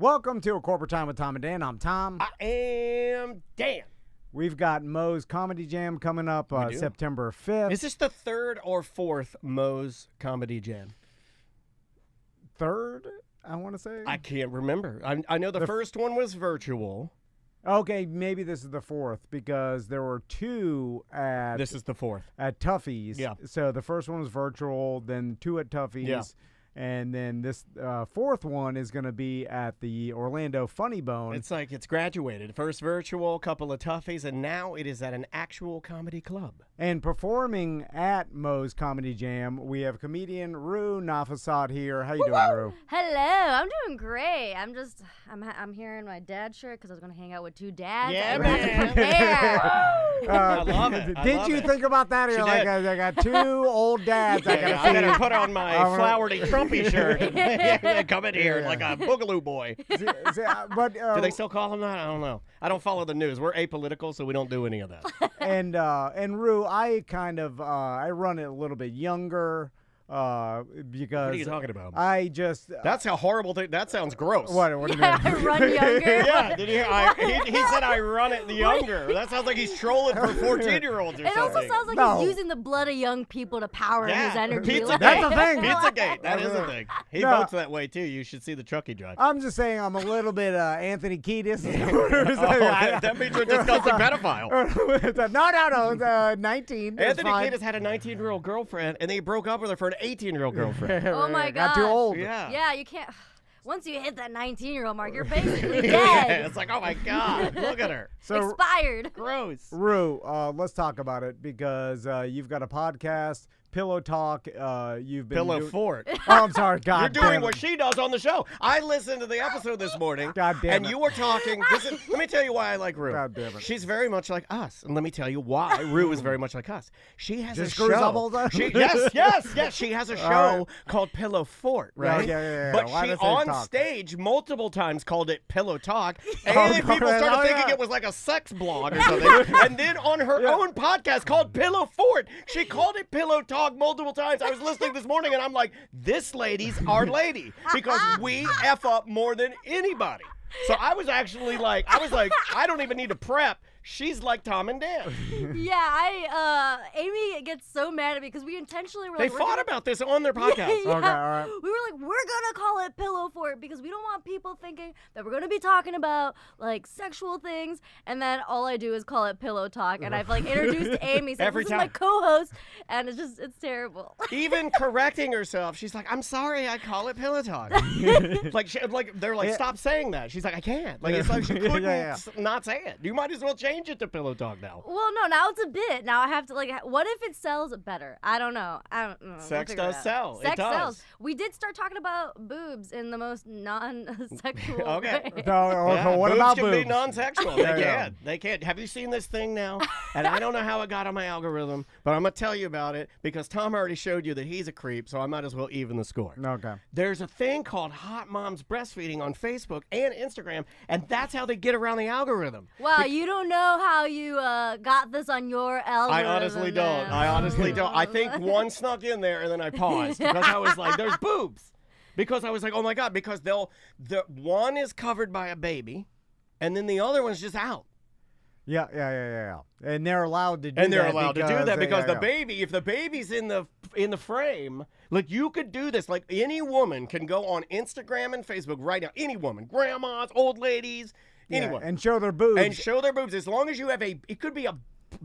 Welcome to A Corporate Time with Tom and Dan. I'm Tom. I am Dan. We've got Moe's Comedy Jam coming up September 5th. Is this the third or fourth Moe's Comedy Jam? Third, I want to say. I can't remember. I know the first one was virtual. Okay, maybe this is the fourth because there were two at... This is the fourth. At Tuffy's. Yeah. So the first one was virtual, then two at Tuffy's. Yeah. And then this fourth one is going to be at the Orlando Funny Bone. It's like it's graduated. First virtual, couple of toughies, and now it is at an actual comedy club. And performing at Moe's Comedy Jam, we have comedian Rue Nafasad here. How you doing, Rue? Hello, I'm doing great. I'm here in my dad shirt because I was going to hang out with two dads. Yeah, I have to prepare. I love it. Did you think about that? You're like, I got two old dads. I got to put on my flowery Trumpy shirt and come in here like a boogaloo boy. But do they still call him that? I don't know. I don't follow the news. We're apolitical, so we don't do any of that. And Rue, I kind of I run it a little bit younger. Because what are you talking about? That's a horrible thing. That sounds gross. What do you mean? I run younger. Yeah, did you hear? He said I run it younger. That sounds like he's trolling for 14-year-olds or something. It also sounds like he's using the blood of young people to power his energy. That's the thing. Pizzagate. That is the thing. He votes that way too. You should see the truck he drives. I'm just saying I'm a little bit Anthony Kiedis. That means you're a disgusting pedophile. No, 19. Anthony Kiedis had a 19-year-old girlfriend, and they broke up with her for an 18-year-old girlfriend. Oh my God. Got too old. Yeah, you can't. Once you hit that 19-year-old mark, you're basically dead. Yeah, it's like, oh my God, look at her. Expired. Gross. Rue, let's talk about it because you've got a podcast, Pillow Talk. You've been Pillow Fort. Oh, I'm sorry. God You're doing what she does on the show. I listened to the episode this morning. God damn and you were talking. Let me tell you why I like Rue. God damn it. She's very much like us. And let me tell you why Rue is very much like us. She has a screws show. up all the time? Yes. She has a show called Pillow Fort, right? Yeah. But she on stage multiple times called it Pillow Talk. And then people started thinking it was like a sex blog or something. And then on her own podcast called Pillow Fort, she called it Pillow Talk multiple times. I was listening this morning and I'm like, this lady's our lady because we F up more than anybody. So I was actually like, I don't even need to prep. She's like Tom and Dan. Yeah, Amy gets so mad at me because we intentionally were like... They fought about this on their podcast. Yeah. Okay, all right. We were like, we're going to call it Pillow Fort because we don't want people thinking that we're going to be talking about, like, sexual things, and then all I do is call it Pillow Talk, and I've, like, introduced Amy, so this is my co-host, and it's terrible. Even correcting herself, she's like, I'm sorry, I call it Pillow Talk. They're like, stop saying that. She's like, I can't. Like, it's like she couldn't not say it. You might as well change it to Pillow Talk now. Well, no, now it's a bit. Now I have to, like, what if it sells better? I don't know. Sex does sell. Sex it does. sells. We did start talking about boobs in the most non-sexual okay. way. What about boobs? Can be boobs? non-sexual. They can. Have you seen this thing now? And I don't know how it got on my algorithm, but I'm going to tell you about it because Tom already showed you that he's a creep, so I might as well even the score. Okay. There's a thing called Hot Moms Breastfeeding on Facebook and Instagram, and that's how they get around the algorithm. Wow, you don't know how you got this on your algorithm. I honestly don't. I think one snuck in there and then I paused because I was like, there's boobs. Because I was like, oh my God, because the one is covered by a baby and then the other one's just out. Yeah. And they're allowed to do that. And they're allowed to do that because the baby, if the baby's in the frame, like you could do this. Like any woman can go on Instagram and Facebook right now. Any woman, grandmas, old ladies, anyone. And show their boobs. As long as you have it could be a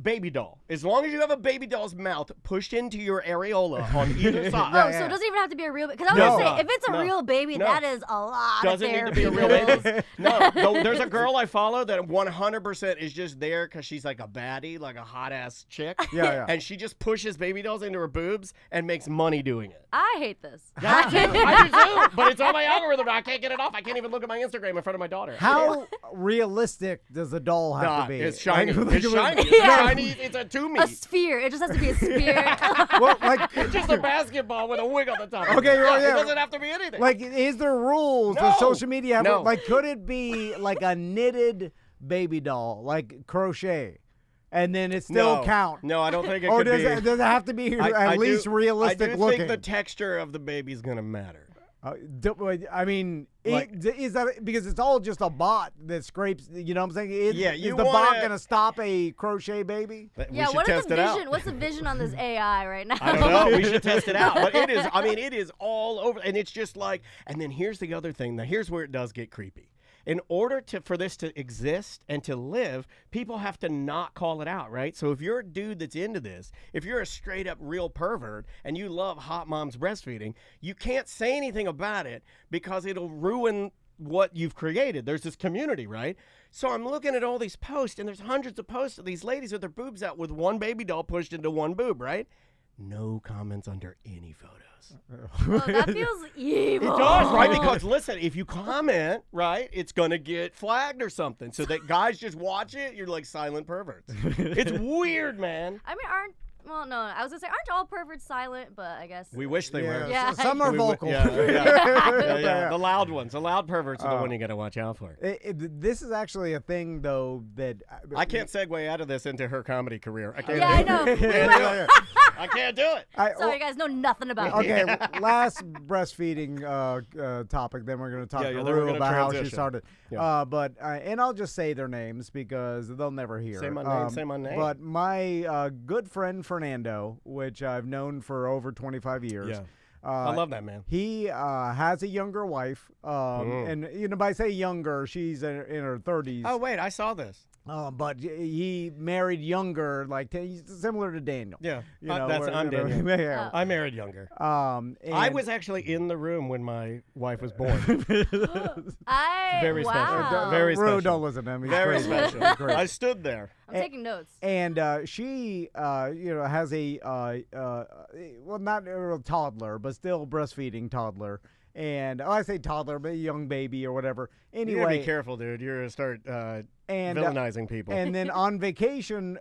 baby doll. As long as you have a baby doll's mouth pushed into your areola on either side. So it doesn't even have to be a real baby. Because I was going to say, if it's a real baby, that is a lot Doesn't need to be a real baby. No, there's a girl I follow that 100% is just there because she's like a baddie, like a hot-ass chick. Yeah. And she just pushes baby dolls into her boobs and makes money doing it. I hate this. I do too. But it's on my algorithm. I can't get it off. I can't even look at my Instagram in front of my daughter. How realistic does a doll have to be? It's shiny. It's shiny. It's a to-me. A sphere. It just has to be a sphere. Well, like, it's just a basketball with a wig on the top. Okay, It doesn't have to be anything. Like, is there rules? No. Does social media have No. like, could it be like a knitted baby doll, like crochet? And then it still count. No, I don't think it or could be. Or does it have to be at least realistic looking? I do looking? think the texture of the baby's going to matter. I mean, Is that because it's all just a bot that scrapes? You know what I'm saying? Is the bot gonna stop a crochet baby? Yeah. What is the vision? What's the vision on this AI right now? I don't know. We should test it out. But it is. I mean, it is all over, and it's just like. And then here's the other thing. Now here's where it does get creepy. In order for this to exist and to live, people have to not call it out, right? So if you're a dude that's into this, if you're a straight up real pervert and you love hot moms breastfeeding, you can't say anything about it because it'll ruin what you've created. There's this community, right? So I'm looking at all these posts, and there's hundreds of posts of these ladies with their boobs out with one baby doll pushed into one boob, right? No comments under any photos. Oh, that feels evil. It does, right? Because listen, if you comment, right, it's gonna get flagged or something. So that guys just watch it, you're like silent perverts. It's weird, man. I mean, I was gonna say, aren't all perverts silent? But I guess we wish they were. Yeah. Some are vocal. Yeah. The loud ones, the loud perverts are the one you gotta watch out for. This is actually a thing, though, that I can't segue out of this into her comedy career. I can't. I know. I can't do it. Sorry, you guys know nothing about me. Okay, last breastfeeding topic. Then we're going to talk to Rue about how she started. Yeah. And I'll just say their names because they'll never hear. Say my name. But my good friend Fernando, which I've known for over 25 years. Yeah. I love that man. He has a younger wife, and by say younger, she's in her 30s. Oh wait, I saw this. But he married younger, like similar to Daniel. Yeah, I'm Daniel. Yeah. I married younger. I was actually in the room when my wife was born. Very special. Very special. Don't listen to him. He's very crazy. special. I stood there. I'm taking notes. And she, has a not a toddler, but still breastfeeding toddler. And I say toddler, but a young baby or whatever. Anyway, you gotta be careful, dude. You're gonna start villainizing people. And then on vacation,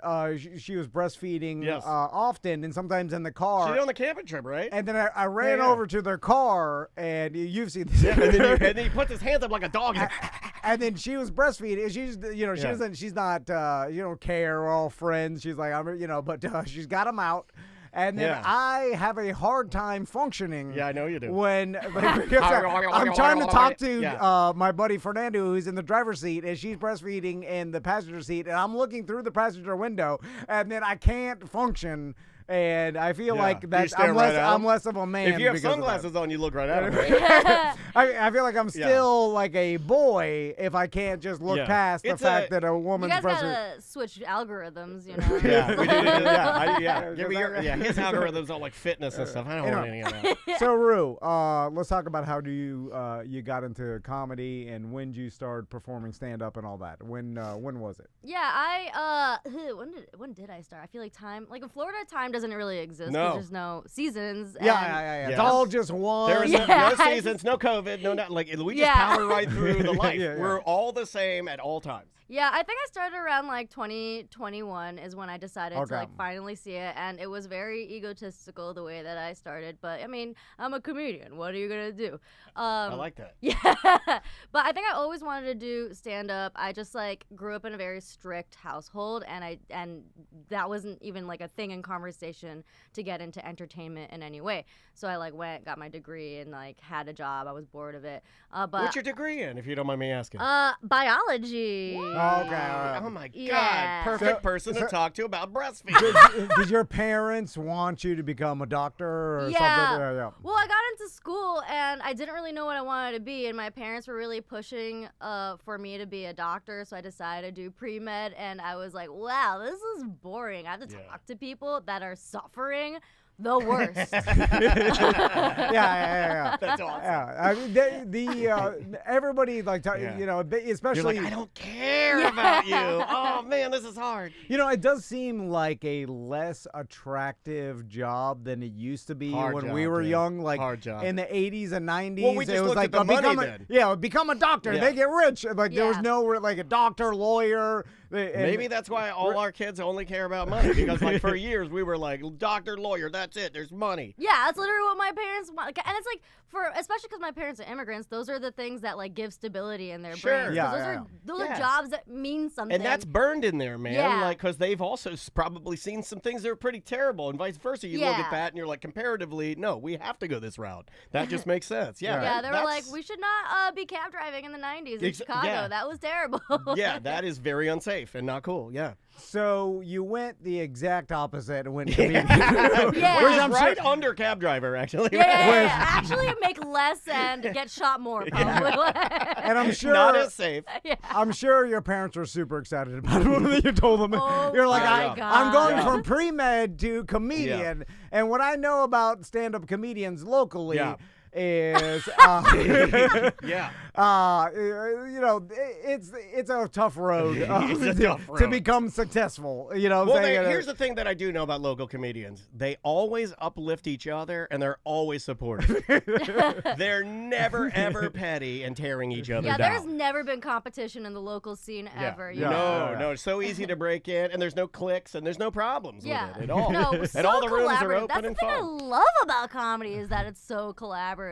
she was breastfeeding often, and sometimes in the car. She did on the camping trip, right? And then I ran over to their car, and you've seen this. Yeah, and then he puts his hands up like a dog. And then she was breastfeeding. She's, she doesn't. She's not. Care. We're all friends. She's like, but she's got them out. And then I have a hard time functioning. Yeah, I know you do. When I'm trying to talk to my buddy Fernando, who's in the driver's seat, and she's breastfeeding in the passenger seat, and I'm looking through the passenger window, and then I can't function. And I feel like that I'm less of a man. If you have sunglasses on, you look right at him. I feel like I'm still like a boy if I can't just look past the fact that a woman's breastfeeding. You guys gotta switch algorithms, you know. Give me his algorithms on like fitness and stuff. I don't want any of that. So Rue, let's talk about how do you got into comedy and when did you start performing stand up and all that? When was it? Yeah, when did I start? I feel like time, like in Florida, time doesn't really exist because there's no seasons. Yeah. It's all just one. There's no seasons, no COVID, we just power right through the life. We're all the same at all times. Yeah, I think I started around like 2021 is when I decided to like finally see it, and it was very egotistical the way that I started. But I mean, I'm a comedian. What are you gonna do? I like that. Yeah, but I think I always wanted to do stand up. I just like grew up in a very strict household, and that wasn't even like a thing in conversation to get into entertainment in any way. So I like got my degree and like had a job. I was bored of it. But what's your degree in, if you don't mind me asking? Biology. Okay. Oh my God! Perfect person to talk to about breastfeeding. Did your parents want you to become a doctor or something? Yeah. Well, I got into school and I didn't really know what I wanted to be, and my parents were really pushing for me to be a doctor, so I decided to do pre-med, and I was like, wow, this is boring. I have to talk to people that are suffering. The worst. Yeah. That's awesome. Yeah, I mean, everybody especially. You're like, I don't care about you. Oh man, this is hard. It does seem like a less attractive job than it used to be when we were young. Like hard job. In the 80s and 90s, well, we just it was like become a doctor. They get rich. Like there was no like a doctor, lawyer. Maybe that's why all our kids only care about money, because like for years we were like doctor, lawyer, that's it. There's money. Yeah, that's literally what my parents want. And it's like especially because my parents are immigrants, those are the things that like give stability in their Sure. brains. Yeah, Those are jobs that mean something. And that's burned in there, man. Yeah. Like, because they've also probably seen some things that are pretty terrible, and vice versa. You look at that and you're like, comparatively, no, we have to go this route. That just makes sense. Yeah. Yeah, they were like, we should not be cab driving in the 90s in Chicago. Yeah. That was terrible. Yeah, that is very unsafe and not cool. Yeah. So you went the exact opposite and went comedian. Yeah. Which I'm is right under cab driver, actually. Yeah. Actually make less and get shot more, probably. And I'm sure not as safe. Yeah. I'm sure your parents were super excited about it when you told them. Oh, You're like, my I'm going God. from pre-med to comedian. And what I know about stand-up comedians locally is you know, it's a tough road, to become successful. You know what I'm saying? Here's the thing that I do know about local comedians. They always uplift each other and they're always supportive. They're never ever petty and tearing each other down. There's never been competition in the local scene ever. No, it's so easy to break in and there's no clicks and there's no problems with it at all. No, and so all the rooms are collaborative. open That's and the thing fun. I love about comedy is that it's so collaborative.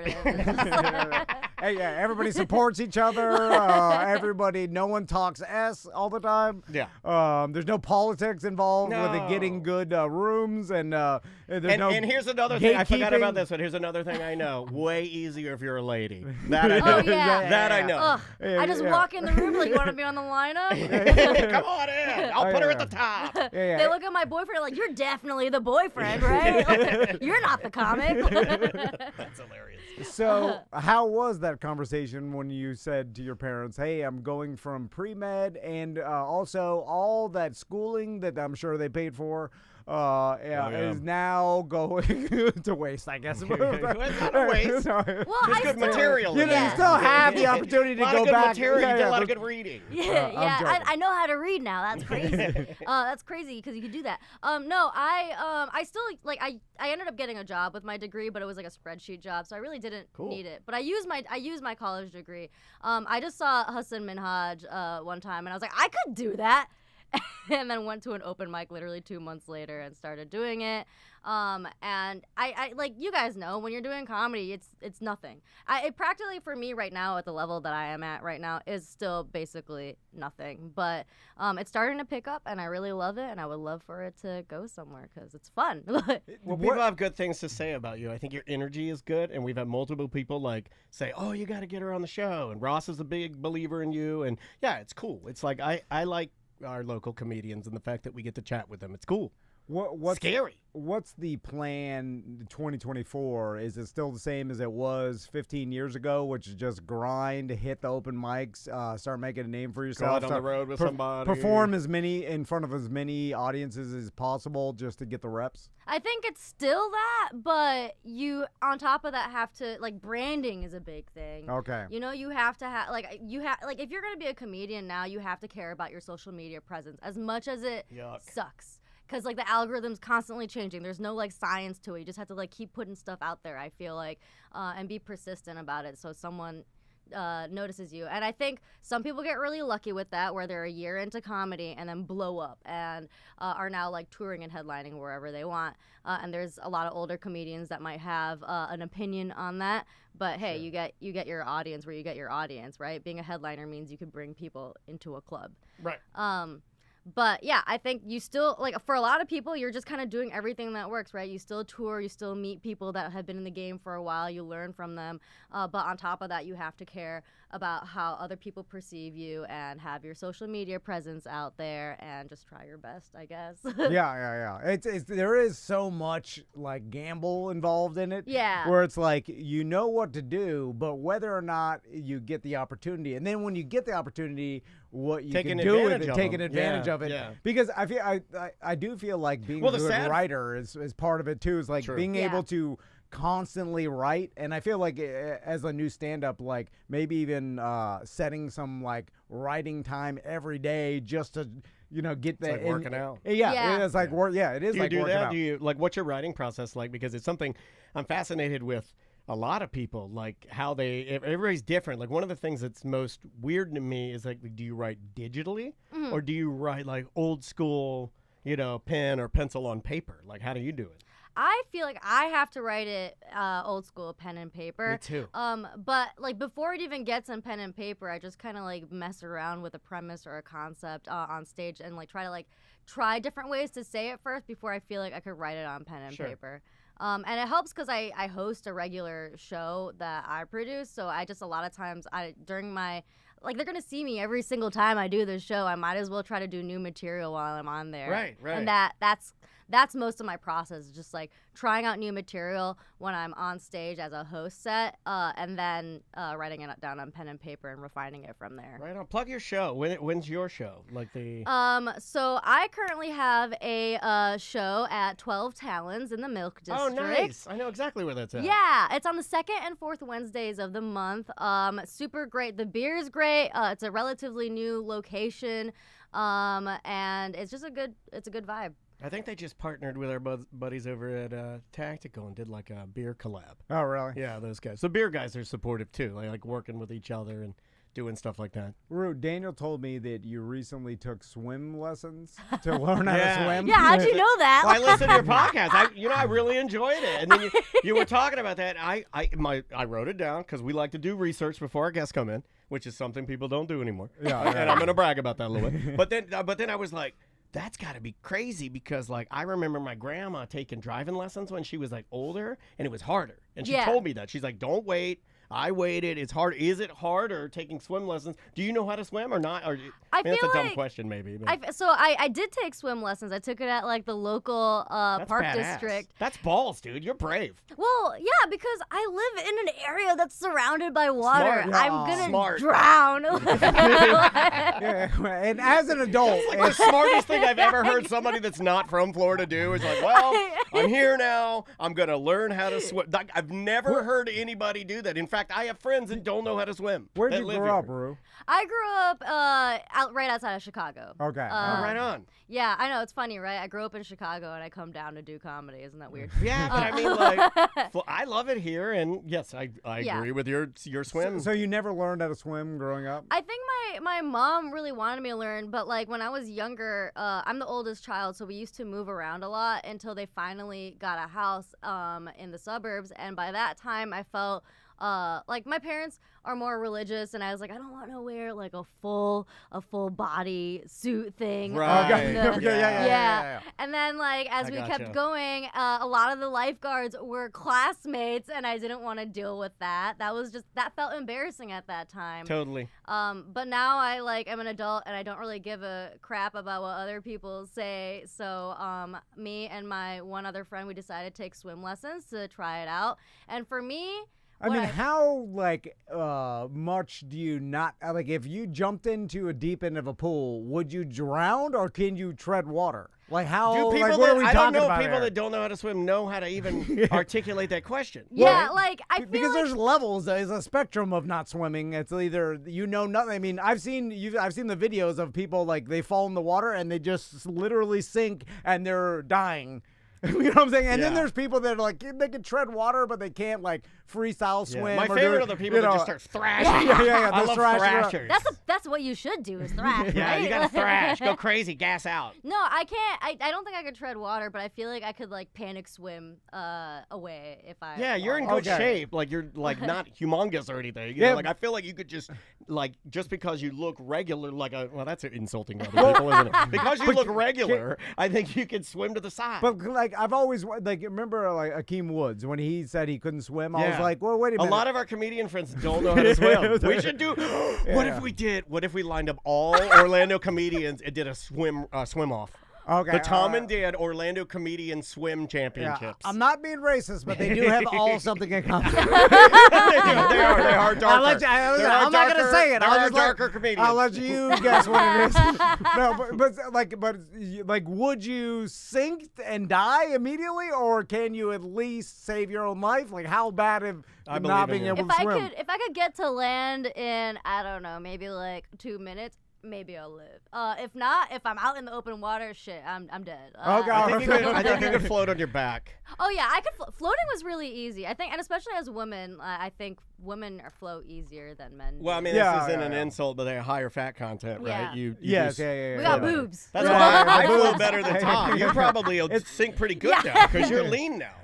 Hey, everybody supports each other. Everybody, no one talks S all the time. Yeah. There's no politics involved with it getting good rooms, and there's no. And here's another thing. I forgot about gatekeeping. this one. Here's another thing I know. Way easier if you're a lady. That I know. That I know. Ugh. I just walk in the room like, you want to be on the lineup? Come on in. I'll put her at the top. They look at my boyfriend like, you're definitely the boyfriend, right? Like, you're not the comic. That's hilarious. So, how was that conversation when you said to your parents, "Hey, I'm going from pre-med and also all that schooling that I'm sure they paid for is now going to waste, I guess." It's not a waste. Well, There's good material. You in there. still have the opportunity to a lot go of good back. material. You get a lot of but- good reading. I know how to read now. That's crazy. That's crazy because you could do that. No, I still like I ended up getting a job with my degree, but it was like a spreadsheet job, so I really didn't need it. But I used my college degree. I just saw Hassan Minhaj one time, and I was like, I could do that. And then went to an open mic literally 2 months later and started doing it. And I like, you guys know, when you're doing comedy, it's nothing. It practically, for me right now, at the level that I am at right now, is still basically nothing. But it's starting to pick up, and I really love it, and I would love for it to go somewhere because it's fun. Well, people have good things to say about you. I think your energy is good, and we've had multiple people like say, "Oh, you got to get her on the show." And Ross is a big believer in you, and yeah, it's cool. It's like I like our local comedians and the fact that we get to chat with them. It's cool. What's scary? What's the plan 2024? Is it still the same as it was 15 years ago, which is just grind, hit the open mics, start making a name for yourself, Go out on the road with somebody, perform in front of as many audiences as possible just to get the reps? I think it's still that, but you, on top of that, have to, like, branding is a big thing. Okay. You know, you have to have, like, if you're going to be a comedian now, you have to care about your social media presence as much as it sucks. Because, like, the algorithm's constantly changing. There's no, like, science to it. You just have to, like, keep putting stuff out there, I feel like, and be persistent about it so someone notices you. And I think some people get really lucky with that, where they're a year into comedy and then blow up and are now, like, touring and headlining wherever they want. And there's a lot of older comedians that might have an opinion on that. But, hey, you get your audience where you get your audience, right? Being a headliner means you could bring people into a club. Right. But yeah, I think you still, like, for a lot of people, you're just kind of doing everything that works, right? You still tour, you still meet people that have been in the game for a while, you learn from them. But on top of that, you have to care about how other people perceive you and have your social media presence out there and just try your best, I guess. Yeah. There is so much, like, gamble involved in it. Yeah. Where it's like, you know what to do, but whether or not you get the opportunity, and then when you get the opportunity, what you can do with it, taking advantage of it. Yeah. Because I do feel like being a good writer is part of it too. Is like being able to constantly write, and I feel like as a new stand-up, like maybe even setting some like writing time every day just to get the like working out. Yeah, it's like work. Yeah, it is. Do you like do working that? out. Do you like what's your writing process like? Because it's something I'm fascinated with. A lot of people, like how everybody's different. Like one of the things that's most weird to me is like, do you write digitally or do you write like old school, pen or pencil on paper? Like how do you do it? I feel like I have to write it old school, pen and paper. Me too. But like before it even gets on pen and paper, I just kind of like mess around with a premise or a concept on stage and like try different ways to say it first before I feel like I could write it on pen and paper. And it helps because I host a regular show that I produce, so I just a lot of times during my like they're gonna see me every single time I do this show. I might as well try to do new material while I'm on there. Right. And that's most of my process, just like trying out new material when I'm on stage as a host set, and then writing it down on pen and paper and refining it from there. Right on. Plug your show. When's your show? So I currently have a show at 12 Talons in the Milk District. Oh, nice. I know exactly where that's at. Yeah, it's on the second and fourth Wednesdays of the month. Super great. The beer is great. It's a relatively new location, and it's just a good vibe. I think they just partnered with our buddies over at Tactical and did like a beer collab. Oh, really? Yeah, those guys. The beer guys are supportive too. They like working with each other and doing stuff like that. Rue, Daniel told me that you recently took swim lessons to learn how to swim. Yeah, how'd you know that? Well, I listened to your podcast. I really enjoyed it. And then you were talking about that. I wrote it down because we like to do research before our guests come in, which is something people don't do anymore. Yeah, and I'm going to brag about that a little bit. But then I was like, that's got to be crazy because, like, I remember my grandma taking driving lessons when she was, like, older, and it was harder. And she told me that. She's like, don't wait. I waited. It's hard. Is it harder taking swim lessons? Do you know how to swim or not? Or I mean, that's a dumb question, maybe. I did take swim lessons. I took it at like the local park badass. district. That's balls, dude. You're brave. Well, yeah, because I live in an area that's surrounded by water. Smart. I'm gonna drown. And as an adult, it's like the smartest thing I've ever heard somebody that's not from Florida do is like, well, I'm here now. I'm gonna learn how to swim. Like, I've never heard anybody do that. In fact, I have friends that don't know how to swim. Where'd you grow up, Rue? I grew up right outside of Chicago. Okay. Right on. Yeah, I know. It's funny, right? I grew up in Chicago, and I come down to do comedy. Isn't that weird? Yeah, but I mean, like, I love it here, and yes, I agree with your swim. So you never learned how to swim growing up? I think my mom really wanted me to learn, but, like, when I was younger, I'm the oldest child, so we used to move around a lot until they finally got a house in the suburbs, and by that time, I felt like my parents are more religious, and I was like, I don't want to wear like a full body suit thing. Right. Yeah. And then like as we kept going, a lot of the lifeguards were classmates, and I didn't want to deal with that. That felt embarrassing at that time. Totally. But now I'm an adult, and I don't really give a crap about what other people say. So me and my one other friend, we decided to take swim lessons to try it out. And for me, how much do you not like? If you jumped into a deep end of a pool, would you drown or can you tread water? Like how? Do people what are we I don't know about people here? that don't know how to swim know how to even articulate that question. Yeah, right? I feel because there's levels. There's a spectrum of not swimming. It's either nothing. I mean, I've seen the videos of people like they fall in the water and they just literally sink and they're dying. You know what I'm saying? And then there's people that are like, they can tread water, but they can't like freestyle swim. My favorite are the people that just start thrashing. I love thrashers. That's what you should do is thrash. Yeah, right? you gotta thrash, go crazy, gas out. No, I can't. I don't think I could tread water, but I feel like I could like panic swim away if I. Yeah, you're in good shape. Like you're like not humongous or anything. You know, like I feel like you could just because you look regular, that's insulting to other people, isn't it? Because you look regular, I think you could swim to the side. But like I've always remember like Akeem Woods when he said he couldn't swim. I was like, well, wait a minute. A lot of our comedian friends don't know how to swim. We should do. What if we did? What if we lined up all Orlando comedians and did a swim off? Okay. The Tom and Dad Orlando Comedian Swim Championships. Yeah, I'm not being racist, but they do have all something in common. They are darker. I'm not going to say it. There are darker comedians. I'll let you guess what it is. No, but would you sink and die immediately, or can you at least save your own life? Like, how bad if not being able to swim? If I could get to land in, I don't know, maybe like 2 minutes, maybe I'll live. If not, if I'm out in the open water, shit, I'm dead. Oh, God. I think you could float on your back. Oh yeah, I could. Floating was really easy. I think, and especially as women, I think women float easier than men. Well, I mean, this isn't an insult, but they have higher fat content, right? Yeah. Yes, We got boobs. That's why I float better than Tom. You probably sink pretty good now because you're lean now.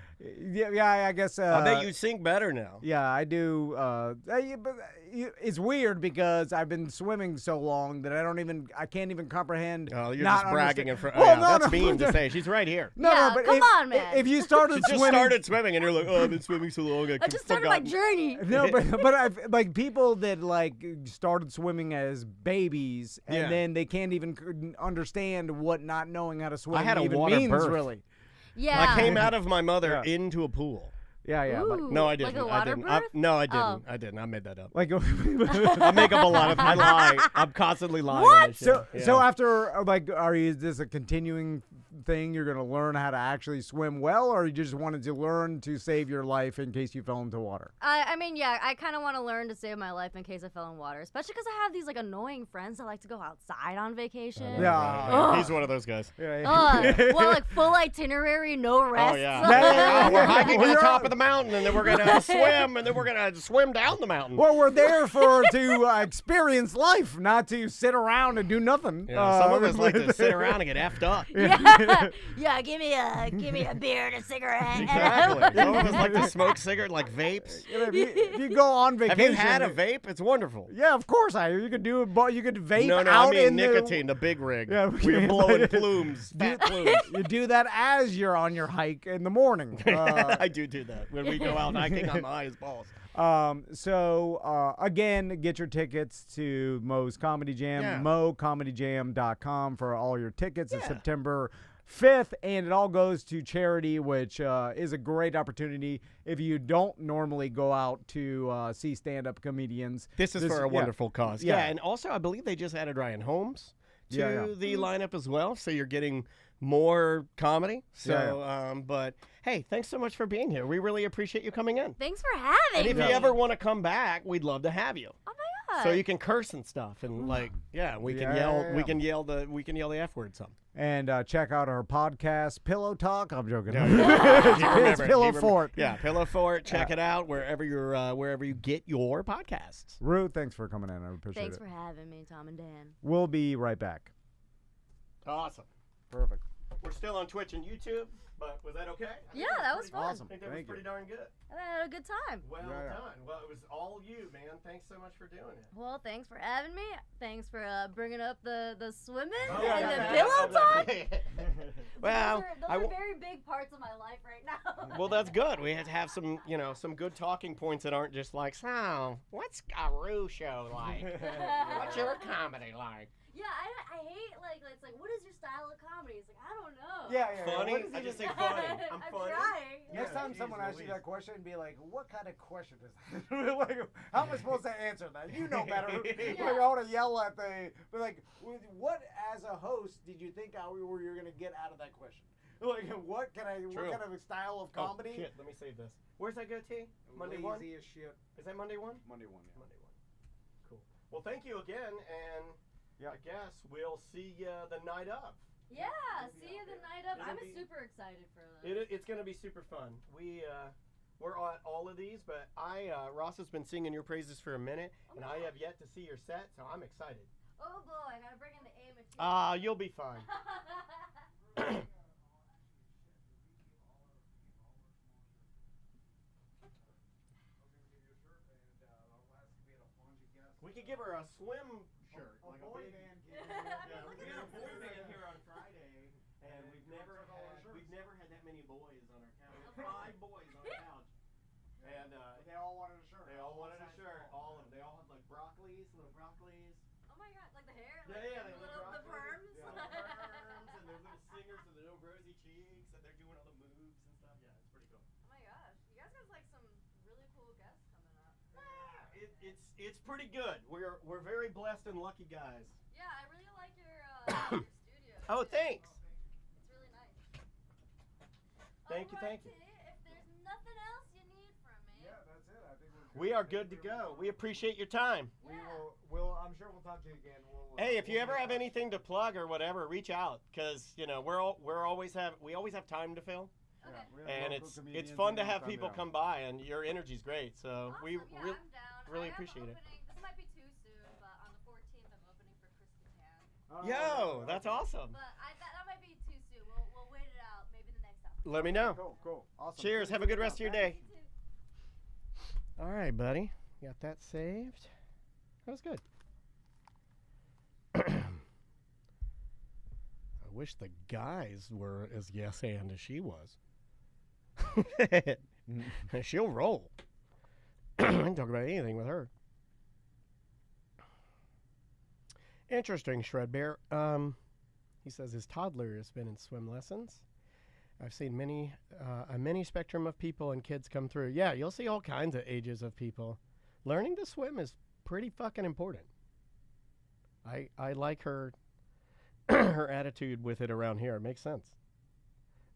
Yeah, I guess. I bet you sink better now. Yeah, I do. But it's weird because I've been swimming so long that I can't even comprehend. Oh, you're just bragging in front. Well, that's mean to say. She's right here. No, but come on, man. If you started She just started swimming, and you're like, oh, I've been swimming so long. I just started my journey. No, but I've like people that like started swimming as babies, and then they can't even understand what not knowing how to swim even means, really. Yeah. I came out of my mother into a pool. Yeah. Ooh, No, I didn't. Like a water birth? No, I didn't. Oh. I didn't. I made that up. Like, I make up a lot of. I lie. I'm constantly lying. What? So after is this a continuing thing? You're gonna learn how to actually swim well, or you just wanted to learn to save your life in case you fell into water? I mean, yeah, I kind of want to learn to save my life in case I fell in water, especially because I have these like annoying friends that like to go outside on vacation. Yeah. He's one of those guys. Well, like full itinerary, no rest. Oh yeah. We're hiking to the top of the mountain, and then we're gonna swim, and then we're gonna swim down the mountain. Well, we're there to experience life, not to sit around and do nothing. Yeah, some of us like to sit around and get effed up. Yeah, give me a beer and a cigarette. Exactly. Some of us like to smoke cigarettes, like vapes. If you go on vacation, Have you had a vape? It's wonderful. Yeah, of course you could do it, but you could vape No, out I mean in nicotine, the big rig. Yeah, We're blowing plumes, fat plumes. You do that as you're on your hike in the morning. I do that when we go out hiking. I'm high as balls. Again, get your tickets to Mo's Comedy Jam, mocomedyjam.com for all your tickets. It's September 5th, and it all goes to charity, which is a great opportunity if you don't normally go out to see stand-up comedians. This is for a wonderful cause. Yeah, and also I believe they just added Ryan Holmes to the Mm-hmm. lineup as well, so you're getting more comedy. So, but hey, thanks so much for being here. We really appreciate you coming in. Thanks for having me. And if you ever want to come back, we'd love to have you. Oh my God. So you can curse and stuff, and we can yell the F word some. And check out our podcast, Pillow Talk. I'm joking. It's Pillow Fort. Yeah, Pillow Fort. Check it out wherever you get your podcasts. Ruth, thanks for coming in. I appreciate Thanks it. for having me, Tom and Dan. We'll be right back. Awesome. Perfect. We're still on Twitch and YouTube, but was that okay? Yeah, that was fun. Awesome. I think that was pretty darn good. I had a good time. Well done. Well, it was all you, man. Thanks so much for doing it. Well, thanks for having me. Thanks for bringing up the swimming Oh, and the pillow talk. Well, those are very big parts of my life right now. well, that's good. We had to have some, some good talking points that aren't just like, so, what's a Roo show like? What's your comedy like? Yeah, I hate it's like, what is your style of comedy? It's like, I don't know. Yeah. Funny? I just say funny. I'm funny. Trying. Next time someone asks you that question, be like, what kind of question is that? Like, how am I supposed to answer that? You know better. Like, I want to yell at what as a host did you think you were going to get out of that question? Like, what kind of a style of comedy? Oh, shit, let me save this. Where's that goatee? Monday 1? Lazy as shit. Is that Monday 1? Monday 1, yeah. Monday 1. Cool. Well, thank you again, and I guess we'll see you the night of. Yeah, see you the night of. I'm super excited for that. It's going to be super fun. We're at all of these, but Ross has been singing your praises for a minute, and I have yet to see your set, so I'm excited. Oh boy, I gotta bring in the A material. You'll be fine. We could give her a swim shirt, like a boy band. We got a boy band here on Friday, and we've never had that many boys on our couch. 5 boys on our couch, and They all wanted a shirt. they all wanted a shirt. All of them. They all had like little broccolis. Oh my god, like the hair? Yeah, Like they the look perms? Yeah, the perms, and they're little singers with the little rosy cheeks, and they're doing all the moves and stuff. Yeah, it's pretty cool. Oh my gosh, you guys got like some really cool guests coming up. It's pretty good. We're very blessed and lucky guys. Yeah, I really like your studio. Oh, thanks. It's really nice. Thank you. If there's nothing else you need from me. Yeah, that's it. I think we're We are good to go. We appreciate your time. We will. I'm sure we'll talk to you again. Hey, if you ever have anything to plug or whatever, reach out because we always have time to fill. Okay. And it's fun to have people come by, and your energy's great. So Awesome. we I'm down. really appreciate it. This might be too soon, but on the 14th I'm opening for Chris Kattan. Yo, that's awesome. But that might be too soon. We'll wait it out. Maybe the next episode. Let me know. Cool. Awesome. Cheers. Have a good rest of your day. You too. All right, buddy. Got that saved. That was good. I wish the guys were as yes-and as she was. She'll roll. I can talk about anything with her. Interesting, Shred Bear. He says his toddler has been in swim lessons. I've seen a many spectrum of people and kids come through. Yeah, you'll see all kinds of ages of people. Learning to swim is pretty fucking important. I like her her attitude with it around here. It makes sense.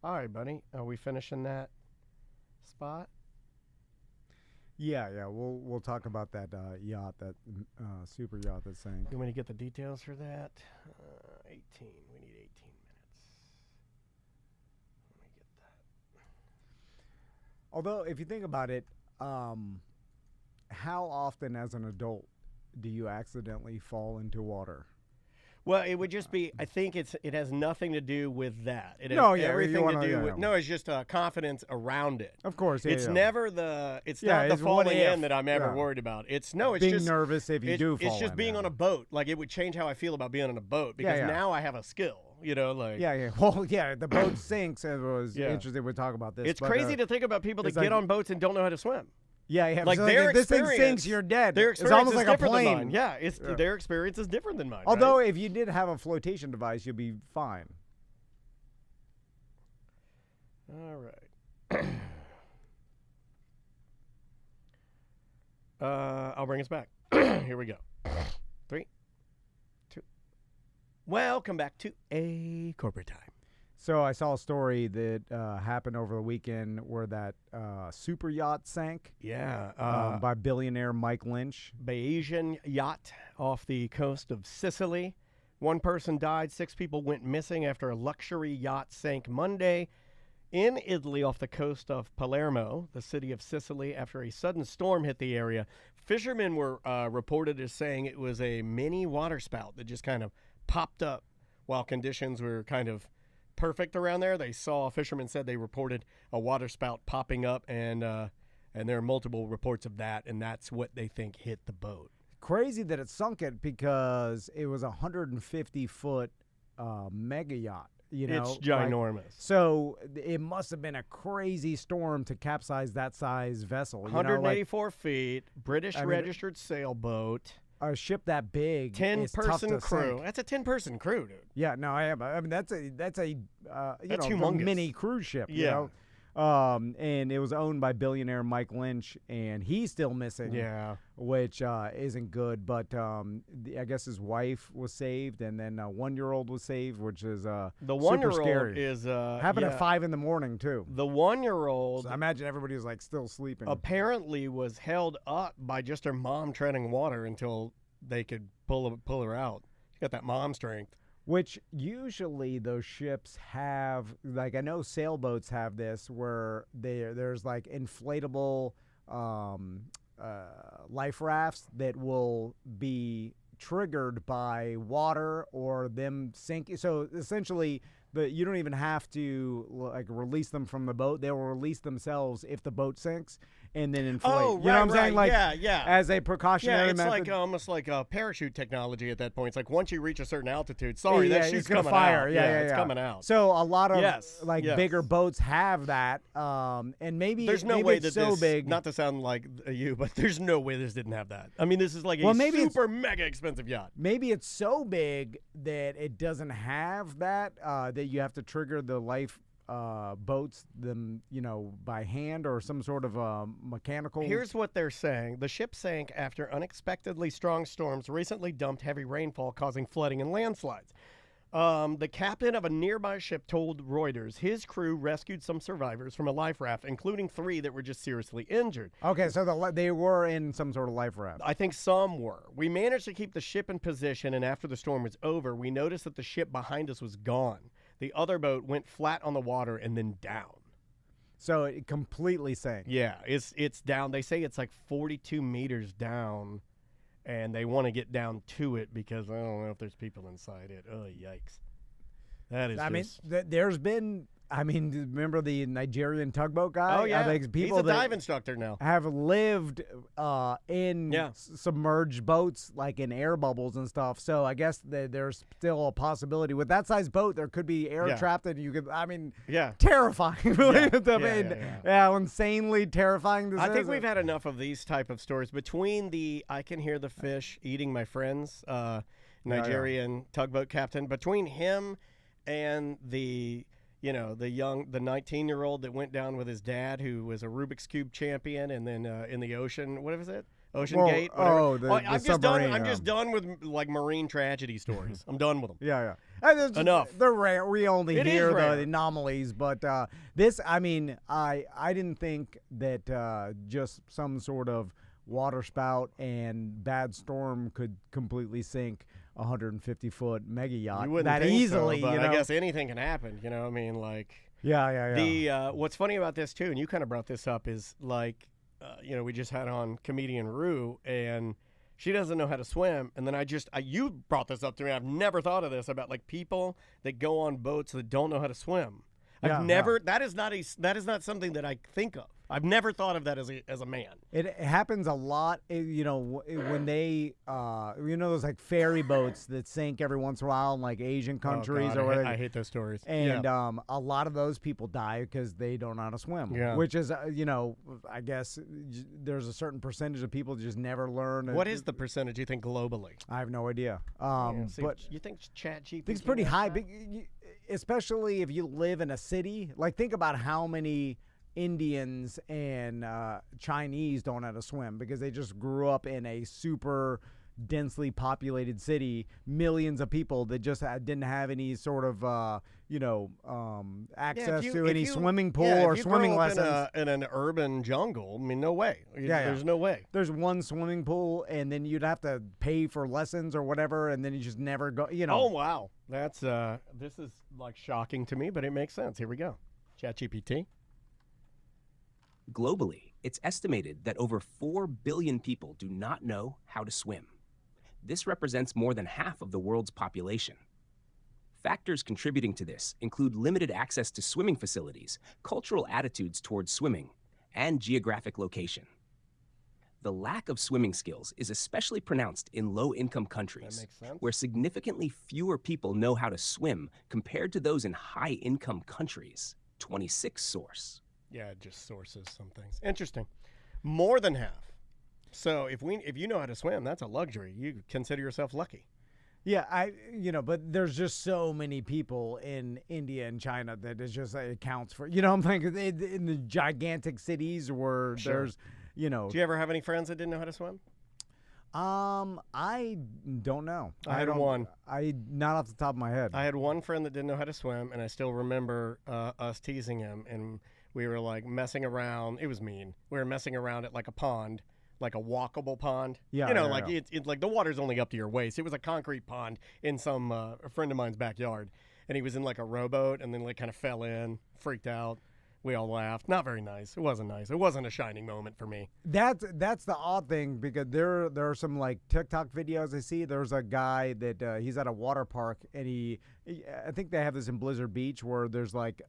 All right, buddy. Are we finishing that spot? Yeah. We'll talk about that yacht, that super yacht that sank. You want to get the details for that? 18. We need 18 minutes. Let me get that. Although, if you think about it, how often as an adult do you accidentally fall into water? Well, it would just be. I think it has nothing to do with that. It has everything to do with. No, it's just confidence around it. Of course, it's never the. It's not it's the falling what if. in that I'm ever worried about. It's being just nervous if you do fall. It's just being on a boat. Like it would change how I feel about being on a boat because now I have a skill. Like Well, the boat sinks. It was interesting. We talk about this. It's crazy to think about people that get on boats and don't know how to swim. Yeah. Like so their if this thing experience, sinks, you're dead. Their it's experience almost is like a different plane. than mine. Yeah, their experience is different than mine. Although, right? if you did have a flotation device, you'd be fine. All right. I'll bring us back. Here we go. 3, 2. Welcome back to A Corporate Time. So I saw a story that happened over the weekend where that super yacht sank. Yeah. By billionaire Mike Lynch. Bayesian yacht off the coast of Sicily. 1 person died. 6 people went missing after a luxury yacht sank Monday in Italy off the coast of Palermo, the city of Sicily, after a sudden storm hit the area. Fishermen were reported as saying it was a mini waterspout that just kind of popped up while conditions were kind of perfect around there. Fishermen said they reported a waterspout popping up, and there are multiple reports of that, and that's what they think hit the boat. Crazy that it sunk it because it was a 150-foot mega yacht. It's ginormous. So it must have been a crazy storm to capsize that size vessel. 184 feet, British registered sailboat. A ship that big, 10-person crew. Sink. That's a 10-person crew, dude. Yeah, no, I mean that's a humongous. mini cruise ship. Yeah. And it was owned by billionaire Mike Lynch, and he's still missing. Yeah. Which isn't good, but I guess his wife was saved, and then a 1-year-old was saved, which is the super 1-year-old scary. is happened at 5 a.m. too. The 1-year-old. So I imagine everybody was like still sleeping. Apparently, was held up by just her mom treading water until they could pull her out. She got that mom strength. Which usually those ships have, like I know sailboats have this, where there's like inflatable life rafts that will be triggered by water or them sinking. So essentially, you don't even have to like release them from the boat. They will release themselves if the boat sinks and then inflate. Oh, you know what I'm saying? Like, yeah. As a precautionary it's method. like almost like a parachute technology at that point. It's like once you reach a certain altitude, that chute's gonna coming fire. out. It's Yeah. coming out. So a lot of bigger boats have that, and maybe there's no maybe way it's that so this, big. not to sound like you, but there's no way this didn't have that. I mean, this is like maybe super mega expensive yacht. Maybe it's so big that it doesn't have that that you have to trigger the life boats them by hand or some sort of mechanical. Here's what they're saying. The ship sank after unexpectedly strong storms recently dumped heavy rainfall, causing flooding and landslides. The captain of a nearby ship told Reuters his crew rescued some survivors from a life raft, including 3 that were just seriously injured. Okay, so they were in some sort of life raft. I think some were. We managed to keep the ship in position, and after the storm was over, we noticed that the ship behind us was gone. The other boat went flat on the water and then down. So it completely sank. Yeah, it's down. They say it's like 42 meters down. And they want to get down to it because I don't know if there's people inside it. Oh, yikes. That is there's been, remember the Nigerian tugboat guy? Oh, yeah. I think people He's a dive instructor now. Have lived in submerged boats, like in air bubbles and stuff. So I guess there's still a possibility. With that size boat, there could be air trapped and you could, terrifying. How insanely terrifying this is. I think we've had enough of these type of stories. Between the I can hear the fish eating my friends, Nigerian tugboat captain, between him and the 19-year-old that went down with his dad, who was a Rubik's Cube champion, and then in the ocean, what was it? Ocean Gate? I'm just done with like marine tragedy stories. I'm done with them. Yeah. Enough. They're rare. We only hear rare. the anomalies, but this, I didn't think that just some sort of water spout and bad storm could completely sink a 150-foot mega yacht that easily. So, but I guess anything can happen. Yeah. What's funny about this too, and you kind of brought this up, is like, we just had on comedian Rue, and she doesn't know how to swim, and then you brought this up to me. I've never thought of this about like people that go on boats that don't know how to swim. That is not something that I think of. I've never thought of that as a man. It happens a lot, when they, those like ferry boats that sink every once in a while in like Asian countries or whatever. I hate those stories. And a lot of those people die because they don't know how to swim. Yeah. Which is, I guess there's a certain percentage of people that just never learn. What is the percentage you think globally? I have no idea. But you think ChatGPT? It's pretty high, especially if you live in a city. Like, think about how many Indians and Chinese don't know how to swim because they just grew up in a super densely populated city, millions of people that just didn't have any sort of access to any swimming pool or swimming lessons. In an urban jungle, no way. There's no way. There's one swimming pool, and then you'd have to pay for lessons or whatever, and then you just never go. Oh wow, that's this is like shocking to me, but it makes sense. Here we go, ChatGPT. Globally, it's estimated that over 4 billion people do not know how to swim. This represents more than half of the world's population. Factors contributing to this include limited access to swimming facilities, cultural attitudes towards swimming, and geographic location. The lack of swimming skills is especially pronounced in low-income countries, where significantly fewer people know how to swim compared to those in high-income countries. 26 source. Yeah, it just sources some things. Interesting. More than half. So if you know how to swim, that's a luxury. You consider yourself lucky. Yeah, but there's just so many people in India and China that it counts for. I'm thinking in the gigantic cities where there's, Do you ever have any friends that didn't know how to swim? I don't know. I had one. Not off the top of my head. I had one friend that didn't know how to swim, and I still remember us teasing him, and we were like messing around. It was mean. We were messing around at like a pond, like a walkable pond. Yeah. It's like the water's only up to your waist. It was a concrete pond in some a friend of mine's backyard, and he was in like a rowboat, and then like kind of fell in, freaked out. We all laughed. Not very nice. It wasn't nice. It wasn't a shining moment for me. That's the odd thing, because there are some like TikTok videos I see. There's a guy that he's at a water park, and I think they have this in Blizzard Beach, where there's like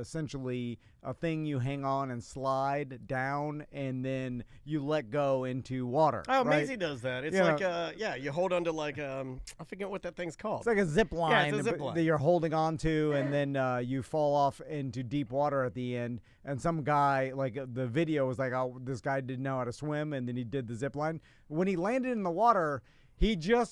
essentially a thing you hang on and slide down, and then you let go into water. Oh, right? Maisie does that. It's you hold onto like I forget what that thing's called. It's like a zip line, it's a zip line that you're holding on to, and then you fall off into deep water at the end. And some guy, like the video was like, oh, this guy didn't know how to swim, and then he did the zip line. When he landed in the water, he didn't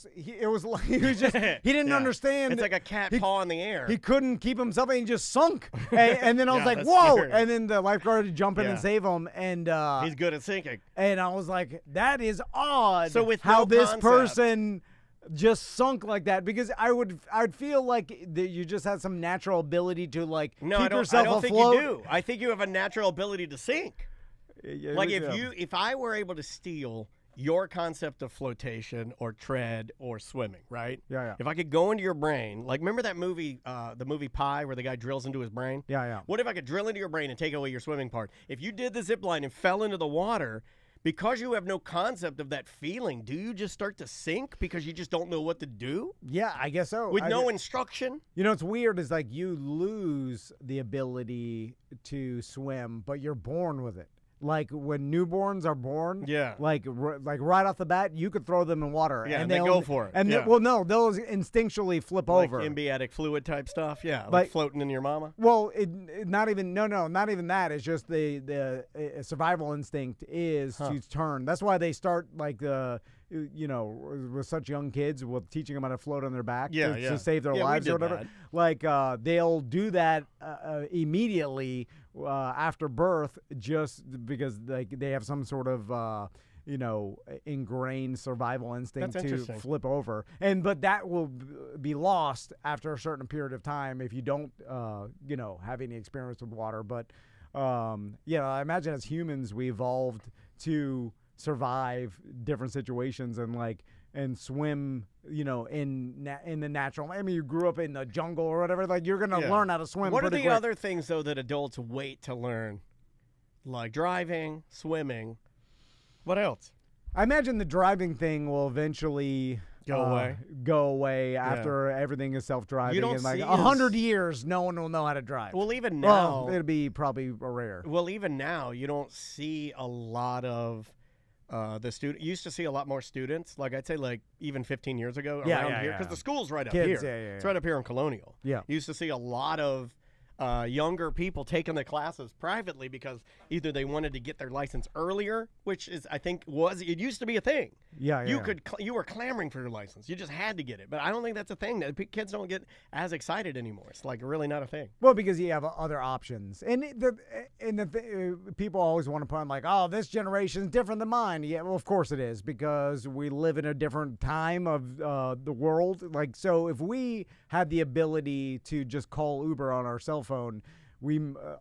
understand. It's like a cat paw in the air. He couldn't keep himself, and he just sunk. And then I was like, whoa. Scary. And then the lifeguard had to jump in and save him. And he's good at sinking. And I was like, that is odd. So with how no this concept. person just sunk like that, because I'd feel like that you just had some natural ability to like keep yourself I don't afloat. think you do. I think you have a natural ability to sink. Like Yeah. if I were able to steal your concept of flotation or tread or swimming, right? Yeah. If I could go into your brain, like remember that movie, the movie Pi, where the guy drills into his brain? Yeah. What if I could drill into your brain and take away your swimming part? If you did the zip line and fell into the water, because you have no concept of that feeling, do you just start to sink because you just don't know what to do? Yeah, I guess so. With no instruction? You know, what's weird is like you lose the ability to swim, but you're born with it. Like when newborns are born, like right off the bat, you could throw them in water, and they go for it. And they'll instinctually flip over, like amniotic fluid type stuff. Yeah, like floating in your mama. Well, not even that. It's just the survival instinct is to turn. That's why they start like with such young kids, with teaching them how to float on their back to save their lives or whatever. That. Like they'll do that immediately after birth, just because they have some sort of ingrained survival instinct to flip over. But that will be lost after a certain period of time if you don't have any experience with water. But I imagine as humans we evolved to survive different situations and swim, in the natural. I mean, you grew up in the jungle or whatever. Like you're gonna learn how to swim. What are the quick. other things though that adults wait to learn, like driving, swimming? What else? I imagine the driving thing will eventually go away after everything is self-driving. You don't in like see 100 years, no one will know how to drive. Well, even now, it'll be probably rare. Well, even now, you don't see a lot of the student. You used to see a lot more students. Like I'd say, like even 15 years ago around here, because the school's right up here. It's right up here in Colonial. Yeah, you used to see a lot of younger people taking the classes privately because either they wanted to get their license earlier, which is it used to be a thing. You were clamoring for your license. You just had to get it. But I don't think that's a thing. That kids don't get as excited anymore. It's like really not a thing. Well, because you have other options, and people always want to put on like, oh, this generation's different than mine. Yeah, well, of course it is, because we live in a different time of the world. Like, so if we had the ability to just call Uber on our cell phone,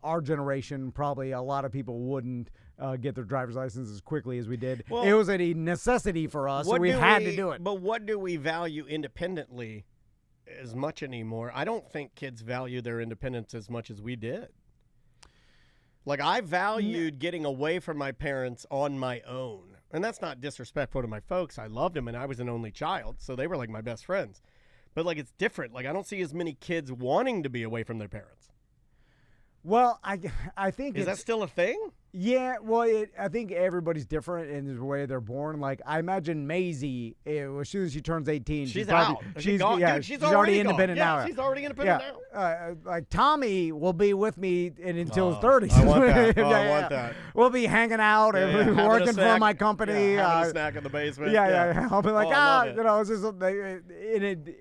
our generation, probably a lot of people wouldn't get their driver's license as quickly as we did. Well, it was a necessity for us, so we had to do it. But what do we value independently as much anymore? I don't think kids value their independence as much as we did. Like, I valued getting away from my parents on my own. And that's not disrespectful to my folks. I loved them, and I was an only child, so they were like my best friends. But, like, it's different. Like, I don't see as many kids wanting to be away from their parents. Well, I think is that still a thing? Yeah, well, I think everybody's different in the way they're born. Like, I imagine Maisie, as soon as she turns 18, she's out. She's already independent now. Yeah, she's already independent now. Like, Tommy will be with me until his 30s. I want that. I want that. We'll be hanging out and working for my company. Having a snack in the basement. Yeah. I'll be like, it's just,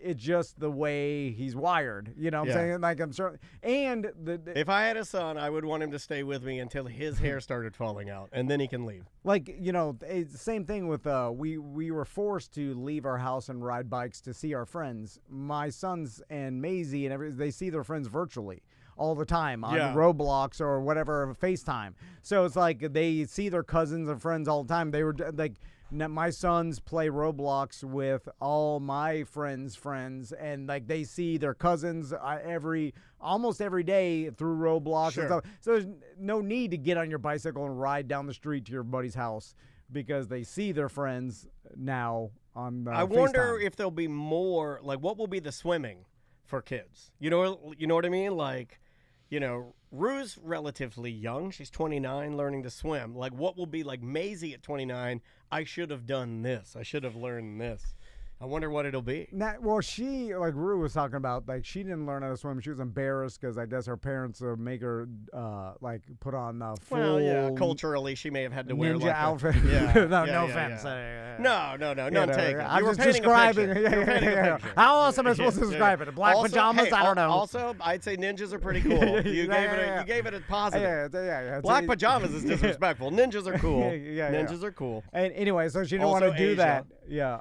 it's just the way he's wired. You know what I'm saying? Like, I'm certain. And if I had a son, I would want him to stay with me until his hair started falling out, and then he can leave. Like, it's the same thing with we were forced to leave our house and ride bikes to see our friends. My sons and Maisie and they see their friends virtually all the time on Roblox or whatever, FaceTime. So it's like they see their cousins and friends all the time. They were like, my sons play Roblox with all my friends' and like they see their cousins almost every day through Roblox and stuff. So there's no need to get on your bicycle and ride down the street to your buddy's house because they see their friends now on I wonder if there'll be more, like, what will be the swimming for kids? You know what I mean? Like, Rue's relatively young. She's 29, learning to swim. Like, what will be like Maisie at 29? I should have done this. I should have learned this. I wonder what it'll be. Well, she, like Rue was talking about, like, she didn't learn how to swim. She was embarrassed because I guess her parents make her, like, put on full... Well, yeah, culturally, she may have had to wear, ninja outfit. No offense. No, I'm taking it. I'm just describing. How else am I supposed to describe it? Black pajamas? I don't know. Also, I'd say ninjas are pretty cool. You gave it a positive. Black pajamas is disrespectful. Ninjas are cool. Ninjas are cool. And anyway, so she didn't want to do that. Yeah.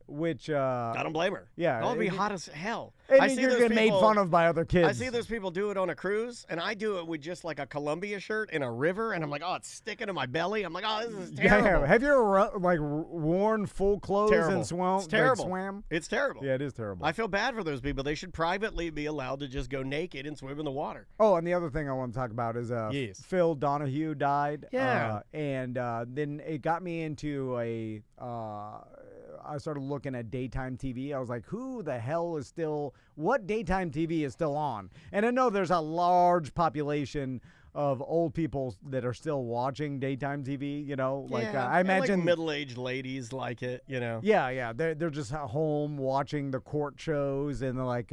Which. I don't blame her. Yeah. I'll be hot as hell. And I see you're those getting made people- fun of by other kids. I see those people do it on a cruise, and I do it with just like a Columbia shirt in a river, and I'm like, oh, it's sticking to my belly. I'm like, oh, this is terrible. Yeah. Have you ever worn full clothes Terrible. and swam? It's terrible. Like, swam? It's terrible. Yeah, it is terrible. I feel bad for those people. They should privately be allowed to just go naked and swim in the water. Oh, and the other thing I want to talk about is Yes. Phil Donahue died. Yeah. And then it got me into I started looking at daytime TV. I was like, who the hell is what daytime TV is still on? And I know there's a large population of old people that are still watching daytime TV, I imagine like middle-aged ladies like it, Yeah, they're just at home watching the court shows and I